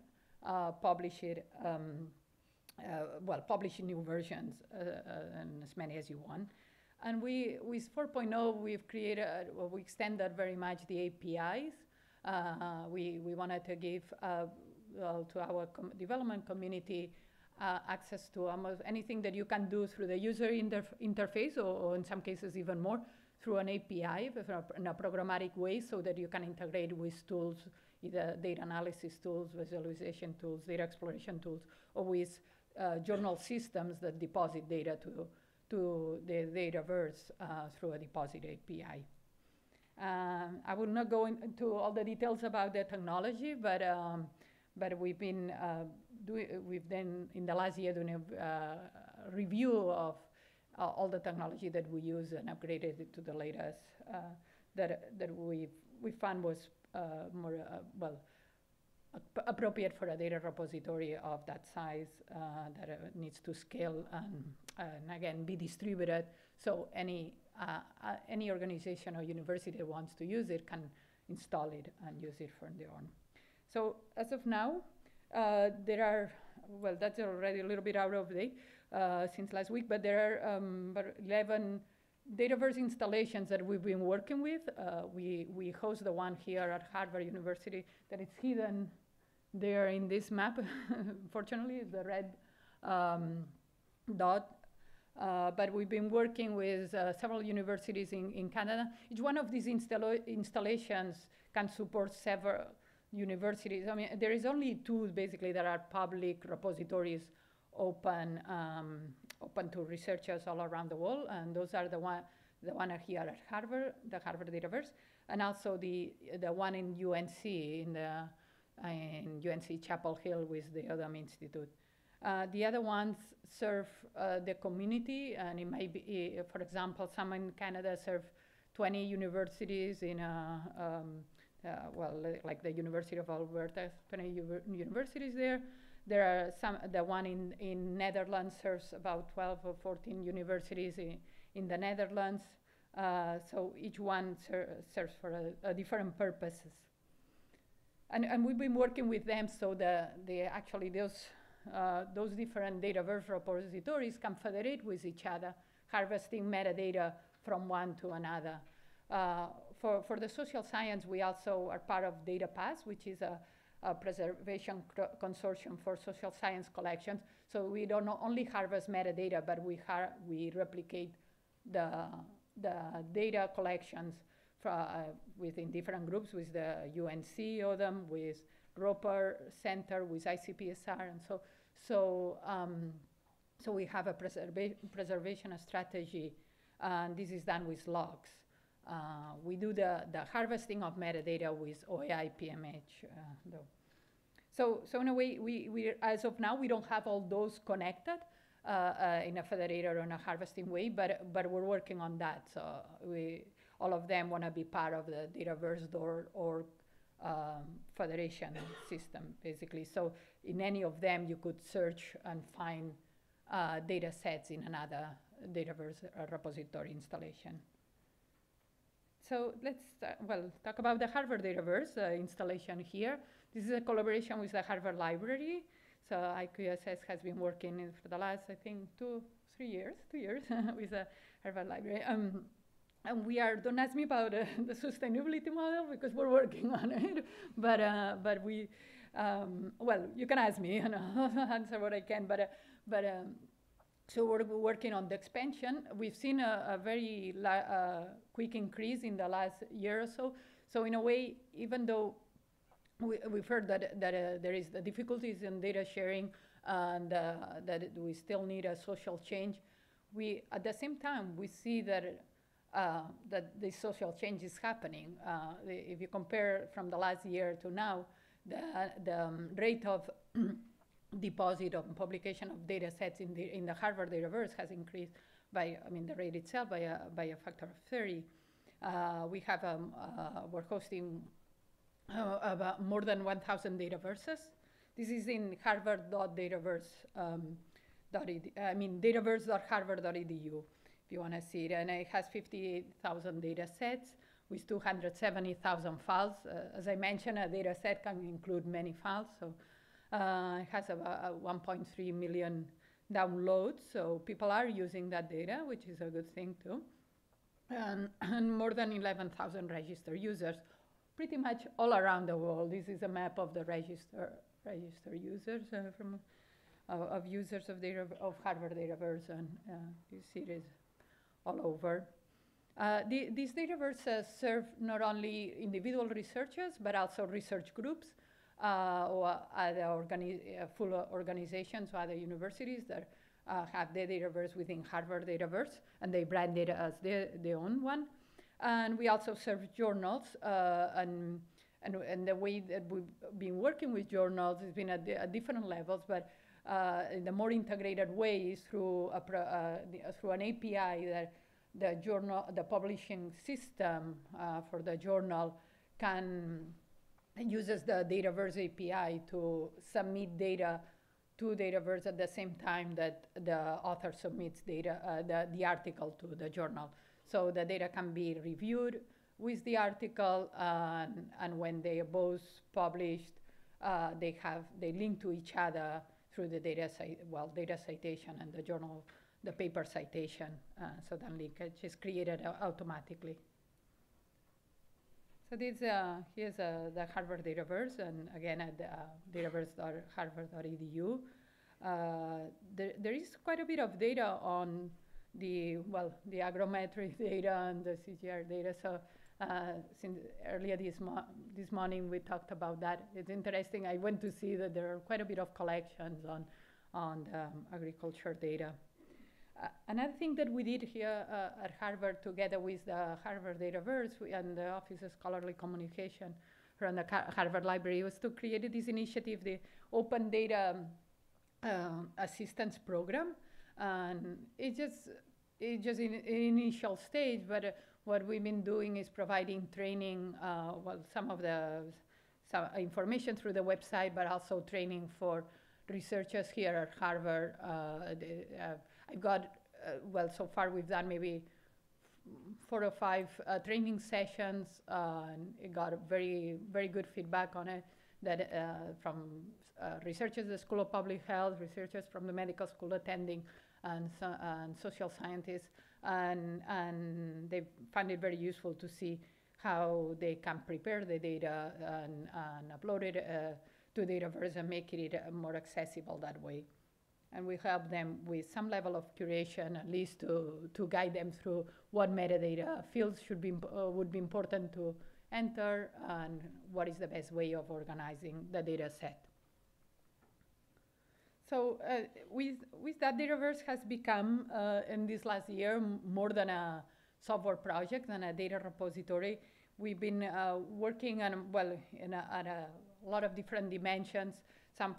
publish it, publish new versions, and as many as you want. And with 4.0, we've created, well, we extended very much the APIs. We wanted to give well, to our development community access to almost anything that you can do through the user interface, or in some cases even more, through an API in a programmatic way, so that you can integrate with tools, either data analysis tools, visualization tools, data exploration tools, or with journal systems that deposit data to the Dataverse through a deposit API. I will not go into all the details about the technology, but we've been we've then in the last year doing a review of all the technology that we use and upgraded it to the latest that we found was more well appropriate for a data repository of that size that needs to scale and again be distributed, so any organization or university that wants to use it can install it and use it from their own. So as of now, there are, well, that's already a little bit out of date since last week, but there are about 11 Dataverse installations that we've been working with. We host the one here at Harvard University that is hidden there in this map. Fortunately, it's the red dot. But we've been working with several universities in Canada. Each one of these installations can support several universities. I mean, there is only two basically that are public repositories open to researchers all around the world, and those are the one are here at Harvard, the Harvard Dataverse, and also the one in UNC in UNC Chapel Hill with the Odom Institute. The other ones serve the community, and it might be, for example, some in Canada serve 20 universities in well, like the University of Alberta, 20 universities there. There are some, the one in Netherlands serves about 12 or 14 universities in the Netherlands. So each one serves for a different purposes. And we've been working with them so actually those different Dataverse repositories can federate with each other, harvesting metadata from one to another. For the social science, we also are part of DataPass, which is a preservation consortium for social science collections. So we don't only harvest metadata, but we replicate the data collections within different groups, with the UNC Odom, with Roper Center, with ICPSR, and so we have a preservation strategy, and this is done with logs. We do the harvesting of metadata with OAI PMH, though. So in a way, we as of now, we don't have all those connected in a federated or in a harvesting way, but we're working on that. So all of them want to be part of the Dataverse.org federation system, basically. So in any of them, you could search and find data sets in another Dataverse repository installation. So let's talk about the Harvard Dataverse installation here. This is a collaboration with the Harvard Library. So IQSS has been working for the last, I think, 2 years with the Harvard Library. And we are, don't ask me about the sustainability model because we're working on it. But we, well, you can ask me and I'll answer what I can. So we're working on the expansion. We've seen a very quick increase in the last year or so. So in a way, even though we've heard that there is the difficulties in data sharing and that we still need a social change, at the same time, we see that this social change is happening. If you compare from the last year to now, the rate of deposit of publication of data sets in the Harvard Dataverse has increased by, I mean, the rate itself by a factor of 30. We're hosting about more than 1,000 Dataverses. This is in harvard.dataverse, dataverse.harvard.edu, if you want to see it. And it has 58,000 data sets with 270,000 files. As I mentioned, a data set can include many files. So it has about 1.3 million downloads. So people are using that data, which is a good thing too. and more than 11,000 registered users, pretty much all around the world. This is a map of the registered users of users of Harvard Dataverse, and you see it is all over. These Dataverses serve not only individual researchers, but also research groups or other full organizations or other universities that have their Dataverse within Harvard Dataverse, and they brand it as their own one. And we also serve journals, and the way that we've been working with journals has been at different levels, but in the more integrated way is through an API that the publishing system for the journal uses the Dataverse API to submit data to Dataverse at the same time that the author submits data, the article to the journal. So the data can be reviewed with the article, and when they are both published, they link to each other through the data citation and the journal, the paper citation. So that linkage is created automatically. So here's the Harvard Dataverse, and again at dataverse.harvard.edu. There is quite a bit of data on the agrometric data and the CGR data. So since earlier this morning we talked about that. It's interesting. I went to see that there are quite a bit of collections on agriculture data. Another thing that we did here at Harvard together with the Harvard Dataverse and the Office of Scholarly Communication from the Harvard Library was to create this initiative, the Open Data Assistance Program. And it's just in initial stage, but what we've been doing is providing training, some information through the website, but also training for researchers here at Harvard. I got, so far we've done maybe 4 or 5 training sessions, and it got very, very good feedback on it from researchers at the School of Public Health, researchers from the medical school attending, and social scientists, and they find it very useful to see how they can prepare the data and upload it to Dataverse and make it more accessible that way. And we help them with some level of curation, at least to guide them through what metadata fields would be important to enter, and what is the best way of organizing the data set. So with that, Dataverse has become, in this last year, more than a software project and a data repository. We've been working on, at a lot of different dimensions, some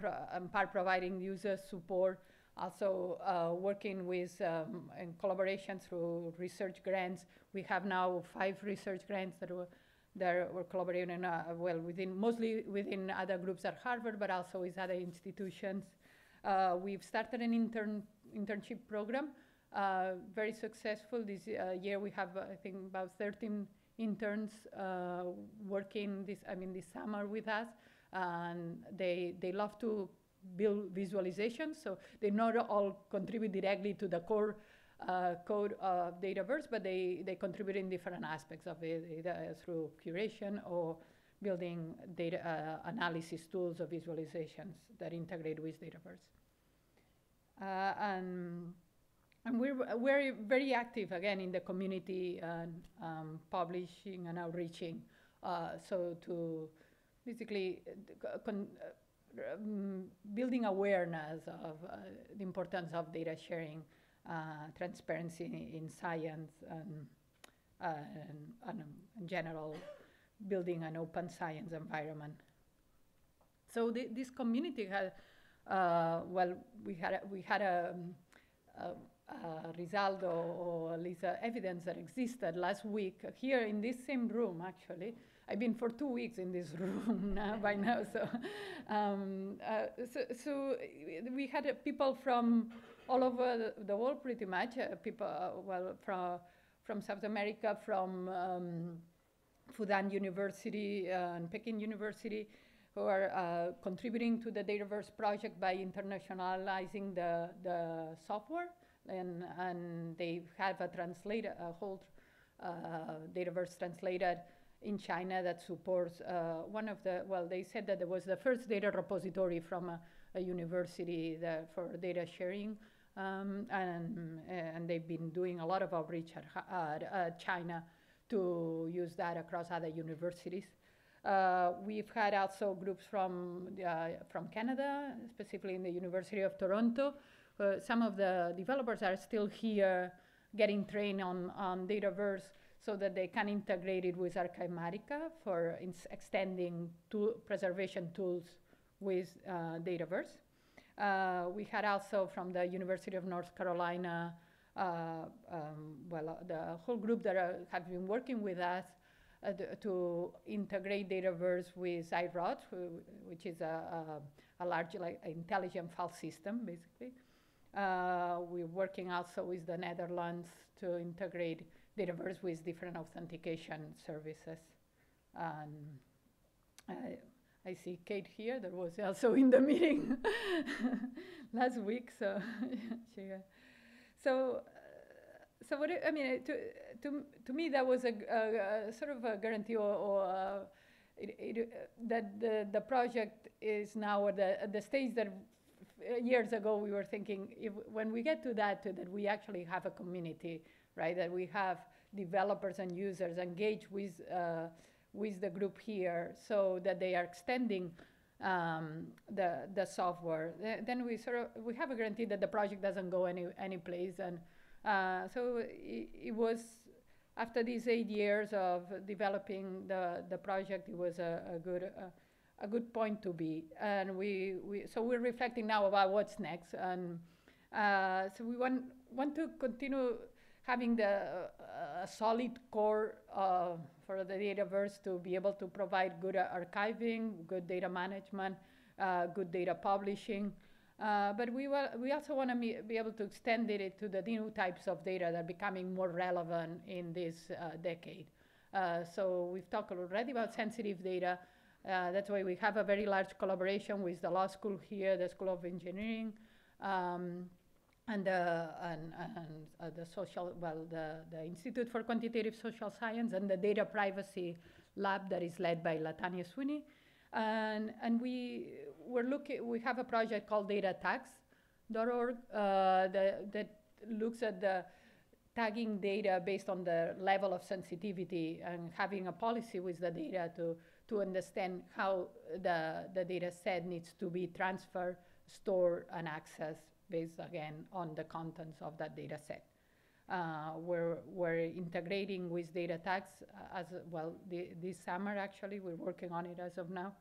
part providing user support, also working with, in collaboration through research grants. We have now 5 research grants that we're collaborating mostly within other groups at Harvard, but also with other institutions. We've started an internship program, very successful. This year we have, I think, about 13 interns working this summer with us, and they love to build visualizations, so they not all contribute directly to the core code of Dataverse, but they contribute in different aspects of it, either through curation or building data analysis tools or visualizations that integrate with Dataverse. And we're very active, again, in the community, and publishing and outreaching, so to basically building awareness of the importance of data sharing, transparency in science, and in general, building an open science environment. So this community had, we had a result, or at least evidence that existed last week here in this same room, actually. I've been for 2 weeks in this room by now. So, so we had people from all over the world, pretty much. People, from South America, from Fudan University and Peking University, who are contributing to the Dataverse project by internationalizing the software, and they have a translator, a whole Dataverse translated in China that supports they said that there was the first data repository from a university for data sharing, and they've been doing a lot of outreach at China to use that across other universities. We've had also groups from Canada, specifically in the University of Toronto. Some of the developers are still here getting trained on Dataverse so that they can integrate it with Archivematica for extending preservation tools with Dataverse. We had also from the University of North Carolina, the whole group that have been working with us to integrate Dataverse with iROD, which is a large intelligent file system, basically. We're working also with the Netherlands to integrate Dataverse with different authentication services. I see Kate here, that was also in the meeting last week. So what I mean, to me, that was a sort of a guarantee, that the project is now at the stage that years ago we were thinking, when we get to that we actually have a community, right? That we have developers and users engaged with the group here, so that they are extending the software. Then we have a guarantee that the project doesn't go any place. And so it was, after these 8 years of developing the project, it was a good point to be. And so we're reflecting now about what's next. And so we want to continue having a solid core for the Dataverse to be able to provide good archiving, good data management, good data publishing. But we also want to be able to extend it to the new types of data that are becoming more relevant in this decade. So we've talked already about sensitive data. That's why we have a very large collaboration with the law school here, the School of Engineering, and the Institute for Quantitative Social Science, and the Data Privacy Lab that is led by Latanya Sweeney. And we have a project called datatags.org that looks at the tagging data based on the level of sensitivity, and having a policy with the data to understand how the data set needs to be transferred, stored, and accessed based, again, on the contents of that data set. We're integrating with data tags as well this summer, actually. We're working on it as of now.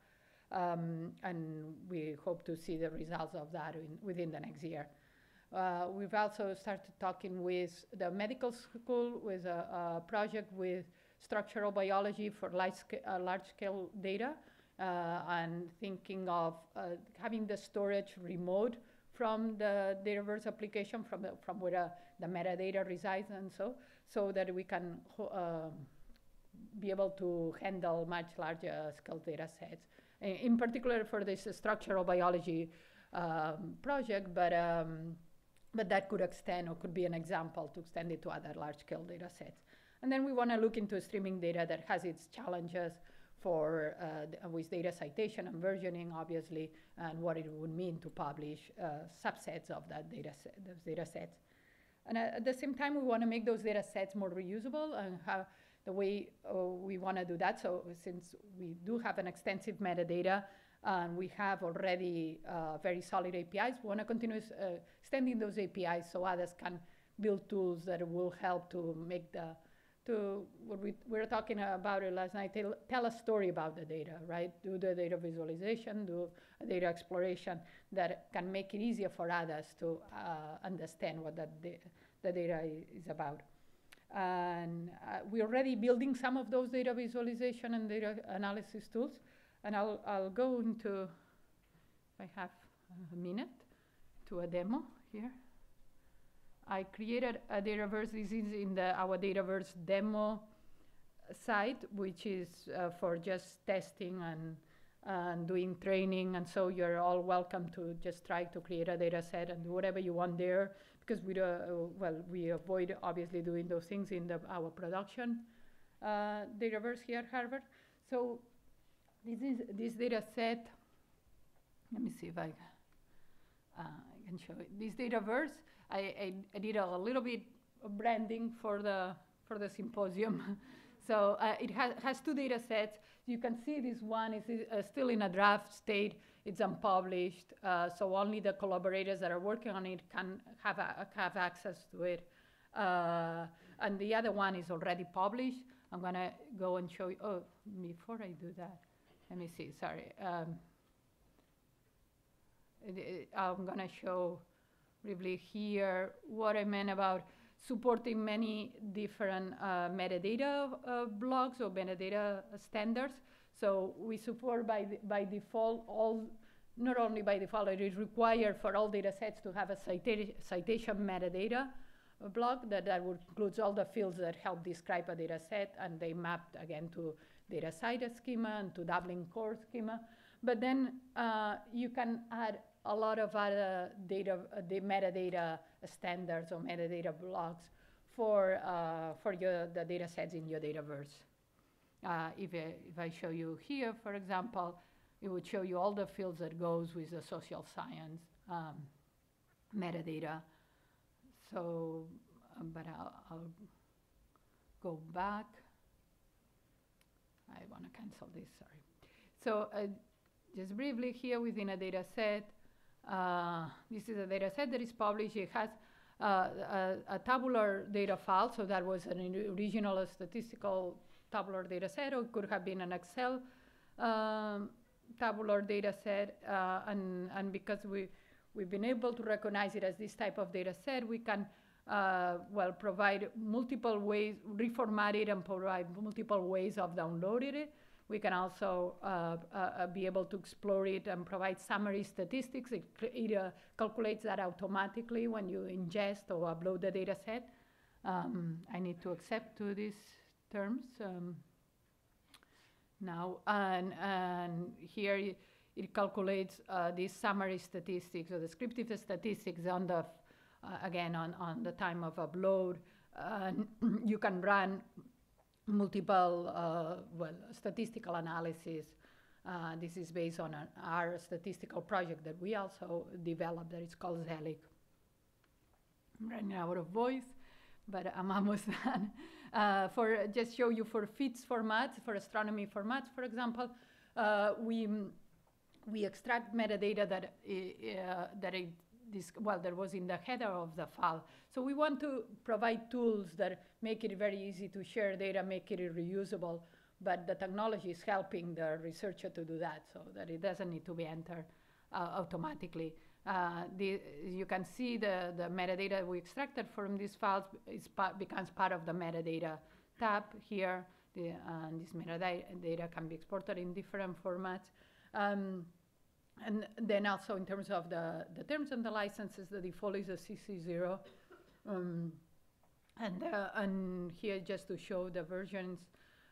And we hope to see the results of that within the next year. We've also started talking with the medical school with a project with structural biology for large-scale data, and thinking of having the storage remote from the Dataverse application, from where the metadata resides, and so that we can be able to handle much larger scale data sets. In particular for this structural biology project, but that could extend, or could be an example to extend it to other large-scale data sets. And then we want to look into streaming data that has its challenges with data citation and versioning, obviously, and what it would mean to publish subsets of those data sets. And at the same time, we want to make those data sets more reusable, and how the way we want to do that. So since we do have an extensive metadata, and we have already very solid APIs, we want to continue extending those APIs so others can build tools that will help to make what we were talking about it last night, tell a story about the data, right? Do the data visualization, do data exploration that can make it easier for others to understand what the data is about. And we're already building some of those data visualization and data analysis tools. And I'll go into, if I have a minute, to a demo here. I created a Dataverse. This is in our Dataverse demo site, which is for just testing and doing training. And so you're all welcome to just try to create a data set and do whatever you want there, because we avoid obviously doing those things in our production Dataverse here at Harvard. So this data set. Let me see if I can show it. This Dataverse, I did a little bit of branding for the symposium. So it has two data sets. You can see this one is still in a draft state. It's unpublished, so only the collaborators that are working on it can have access to it. And the other one is already published. I'm gonna go and show you. Oh, before I do that, let me see. Sorry. I'm gonna show briefly here what I meant about supporting many different metadata blocks or metadata standards. So we support by default all, not only by default, it is required for all data sets to have a citation metadata block that includes all the fields that help describe a data set, and they mapped again to data site schema and to Dublin core schema. But then you can add a lot of other data, the metadata standards or metadata blocks for the data sets in your Dataverse. If I show you here, for example, it would show you all the fields that goes with the social science metadata. So, but I'll go back. I want to cancel this, sorry. So just briefly here within a data set, this is a data set that is published. It has a tabular data file, so that was an original statistical tabular data set, or it could have been an Excel tabular data set. And because we've been able to recognize it as this type of data set, we can provide multiple ways, reformat it and provide multiple ways of downloading it. We can also be able to explore it and provide summary statistics. It calculates that automatically when you ingest or upload the data set. I need to accept to these terms now. And here it calculates these summary statistics or descriptive statistics on the, again, on the time of upload. You can run multiple statistical analysis. This is based on our statistical project that we also developed that is called Zelig. I'm running out of voice, but I'm almost done. For just show you for FITS formats, for astronomy formats, for example, we extract metadata that that was in the header of the file. So we want to provide tools that make it very easy to share data, make it reusable, but the technology is helping the researcher to do that so that it doesn't need to be entered automatically. You can see the metadata we extracted from these files becomes part of the metadata tab here. And this metadata can be exported in different formats. And then also in terms of the terms and the licenses, the default is a CC0. And here just to show the versions,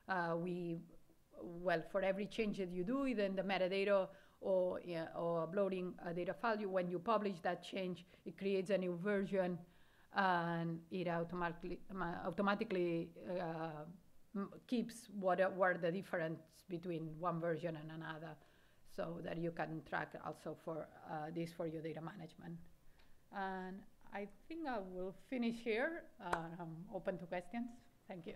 for every change that you do, either in the metadata or uploading a data file, when you publish that change, it creates a new version, and it automatically keeps what the difference between one version and another, so that you can track also for this for your data management. And I think I will finish here. I'm open to questions. Thank you.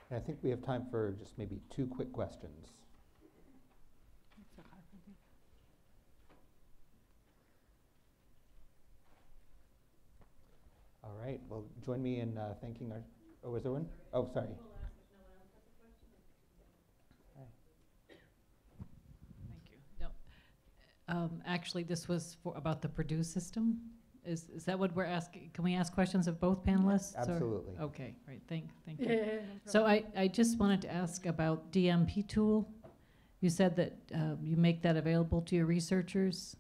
And I think we have time for just maybe 2 quick questions. All right, well, join me in thanking our, oh, is there one? Oh, sorry. Thank you. No, actually, this was about the Purdue system. Is that what we're asking? Can we ask questions of both panelists? Absolutely. Or? Okay, right, thank you. So I just wanted to ask about DMP tool. You said that you make that available to your researchers,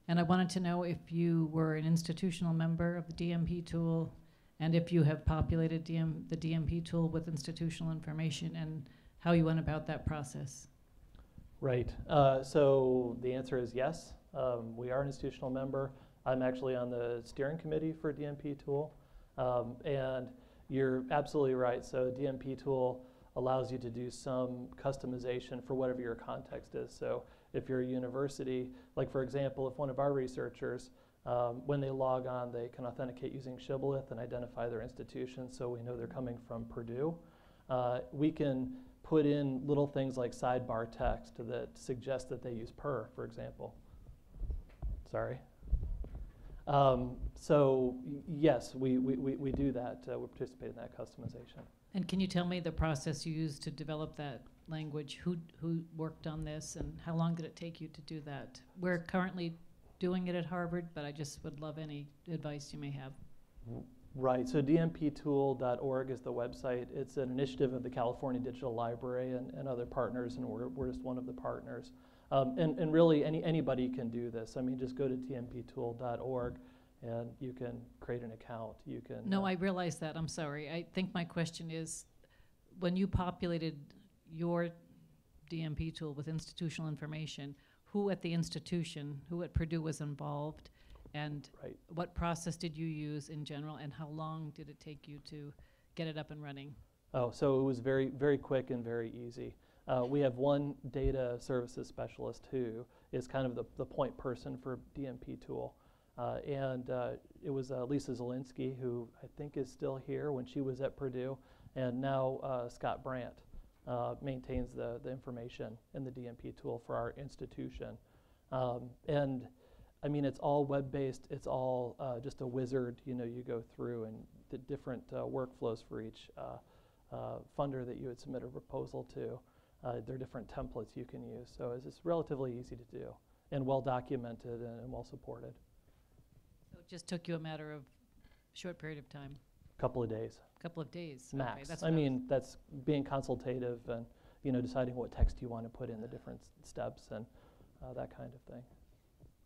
and I wanted to know if you were an institutional member of the DMP tool, and if you have populated the DMP tool with institutional information, and how you went about that process. Right. So the answer is yes. We are an institutional member. I'm actually on the steering committee for DMP Tool. And you're absolutely right. So DMP Tool allows you to do some customization for whatever your context is. So if you're a university, like for example, if one of our researchers, when they log on, they can authenticate using Shibboleth and identify their institution so we know they're coming from Purdue. We can put in little things like sidebar text that suggest that they use per, for example. Sorry. So yes, we do that. We participate in that customization. And can you tell me the process you used to develop that language? Who worked on this, and how long did it take you to do that? We're currently doing it at Harvard, but I just would love any advice you may have. Right, so dmptool.org is the website. It's an initiative of the California Digital Library and other partners, and we're just one of the partners. And really, anybody can do this. I mean, just go to dmptool.org, and you can create an account. You can. No, I realize that. I'm sorry. I think my question is, when you populated your DMP tool with institutional information, who at the institution, who at Purdue was involved, and right. What process did you use in general, and how long did it take you to get it up and running? Oh, so it was very, very quick and very easy. We have one data services specialist who is kind of the point person for DMP tool. And it was Lisa Zielinski, who I think is still here when she was at Purdue. And now Scott Brandt maintains the information in the DMP tool for our institution. And I mean, it's all web-based. It's all just a wizard. You know, you go through and the different workflows for each funder that you would submit a proposal to. There are different templates you can use. So it's relatively easy to do and well documented and well supported. So it just took you a matter of short period of time? Couple of days. Couple of days. Max. Okay, that's I mean, that's being consultative and, you know, deciding what text you want to put in, the different steps and that kind of thing.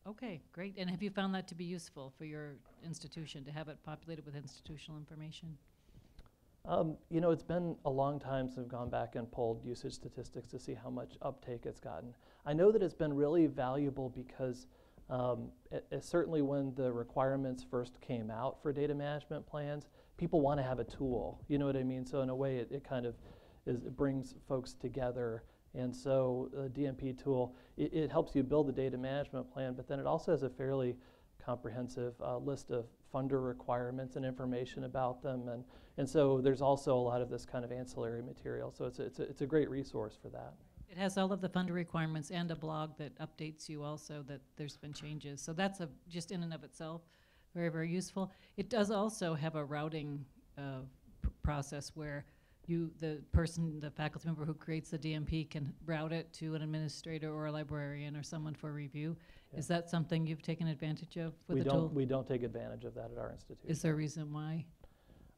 Okay, great. And have you found that to be useful for your institution, to have it populated with institutional information? You know, it's been a long time since I've gone back and pulled usage statistics to see how much uptake it's gotten. I know that it's been really valuable because certainly when the requirements first came out for data management plans, people want to have a tool. You know what I mean? So in a way, it kind of it brings folks together. And so the DMP tool, it helps you build the data management plan, but then it also has a fairly comprehensive list of funder requirements and information about them. And so there's also a lot of this kind of ancillary material. So it's a great resource for that. It has all of the funder requirements and a blog that updates you also that there's been changes. So that's just in and of itself very, very useful. It does also have a routing process where the faculty member who creates the DMP can route it to an administrator or a librarian or someone for review. Yeah. Is that something you've taken advantage of with the tool? We don't take advantage of that at our institution. Is there a reason why?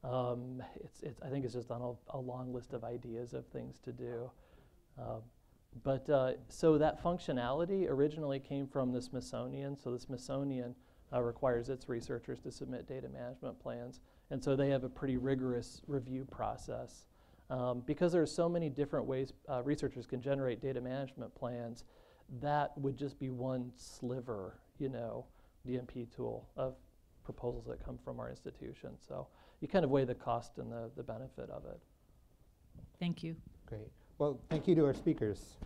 I think it's just on a long list of ideas of things to do. So that functionality originally came from the Smithsonian. So the Smithsonian requires its researchers to submit data management plans. And so they have a pretty rigorous review process. Because there are so many different ways researchers can generate data management plans, that would just be one sliver, you know, DMP tool of proposals that come from our institution. So you kind of weigh the cost and the benefit of it. Thank you. Great. Well, thank you to our speakers.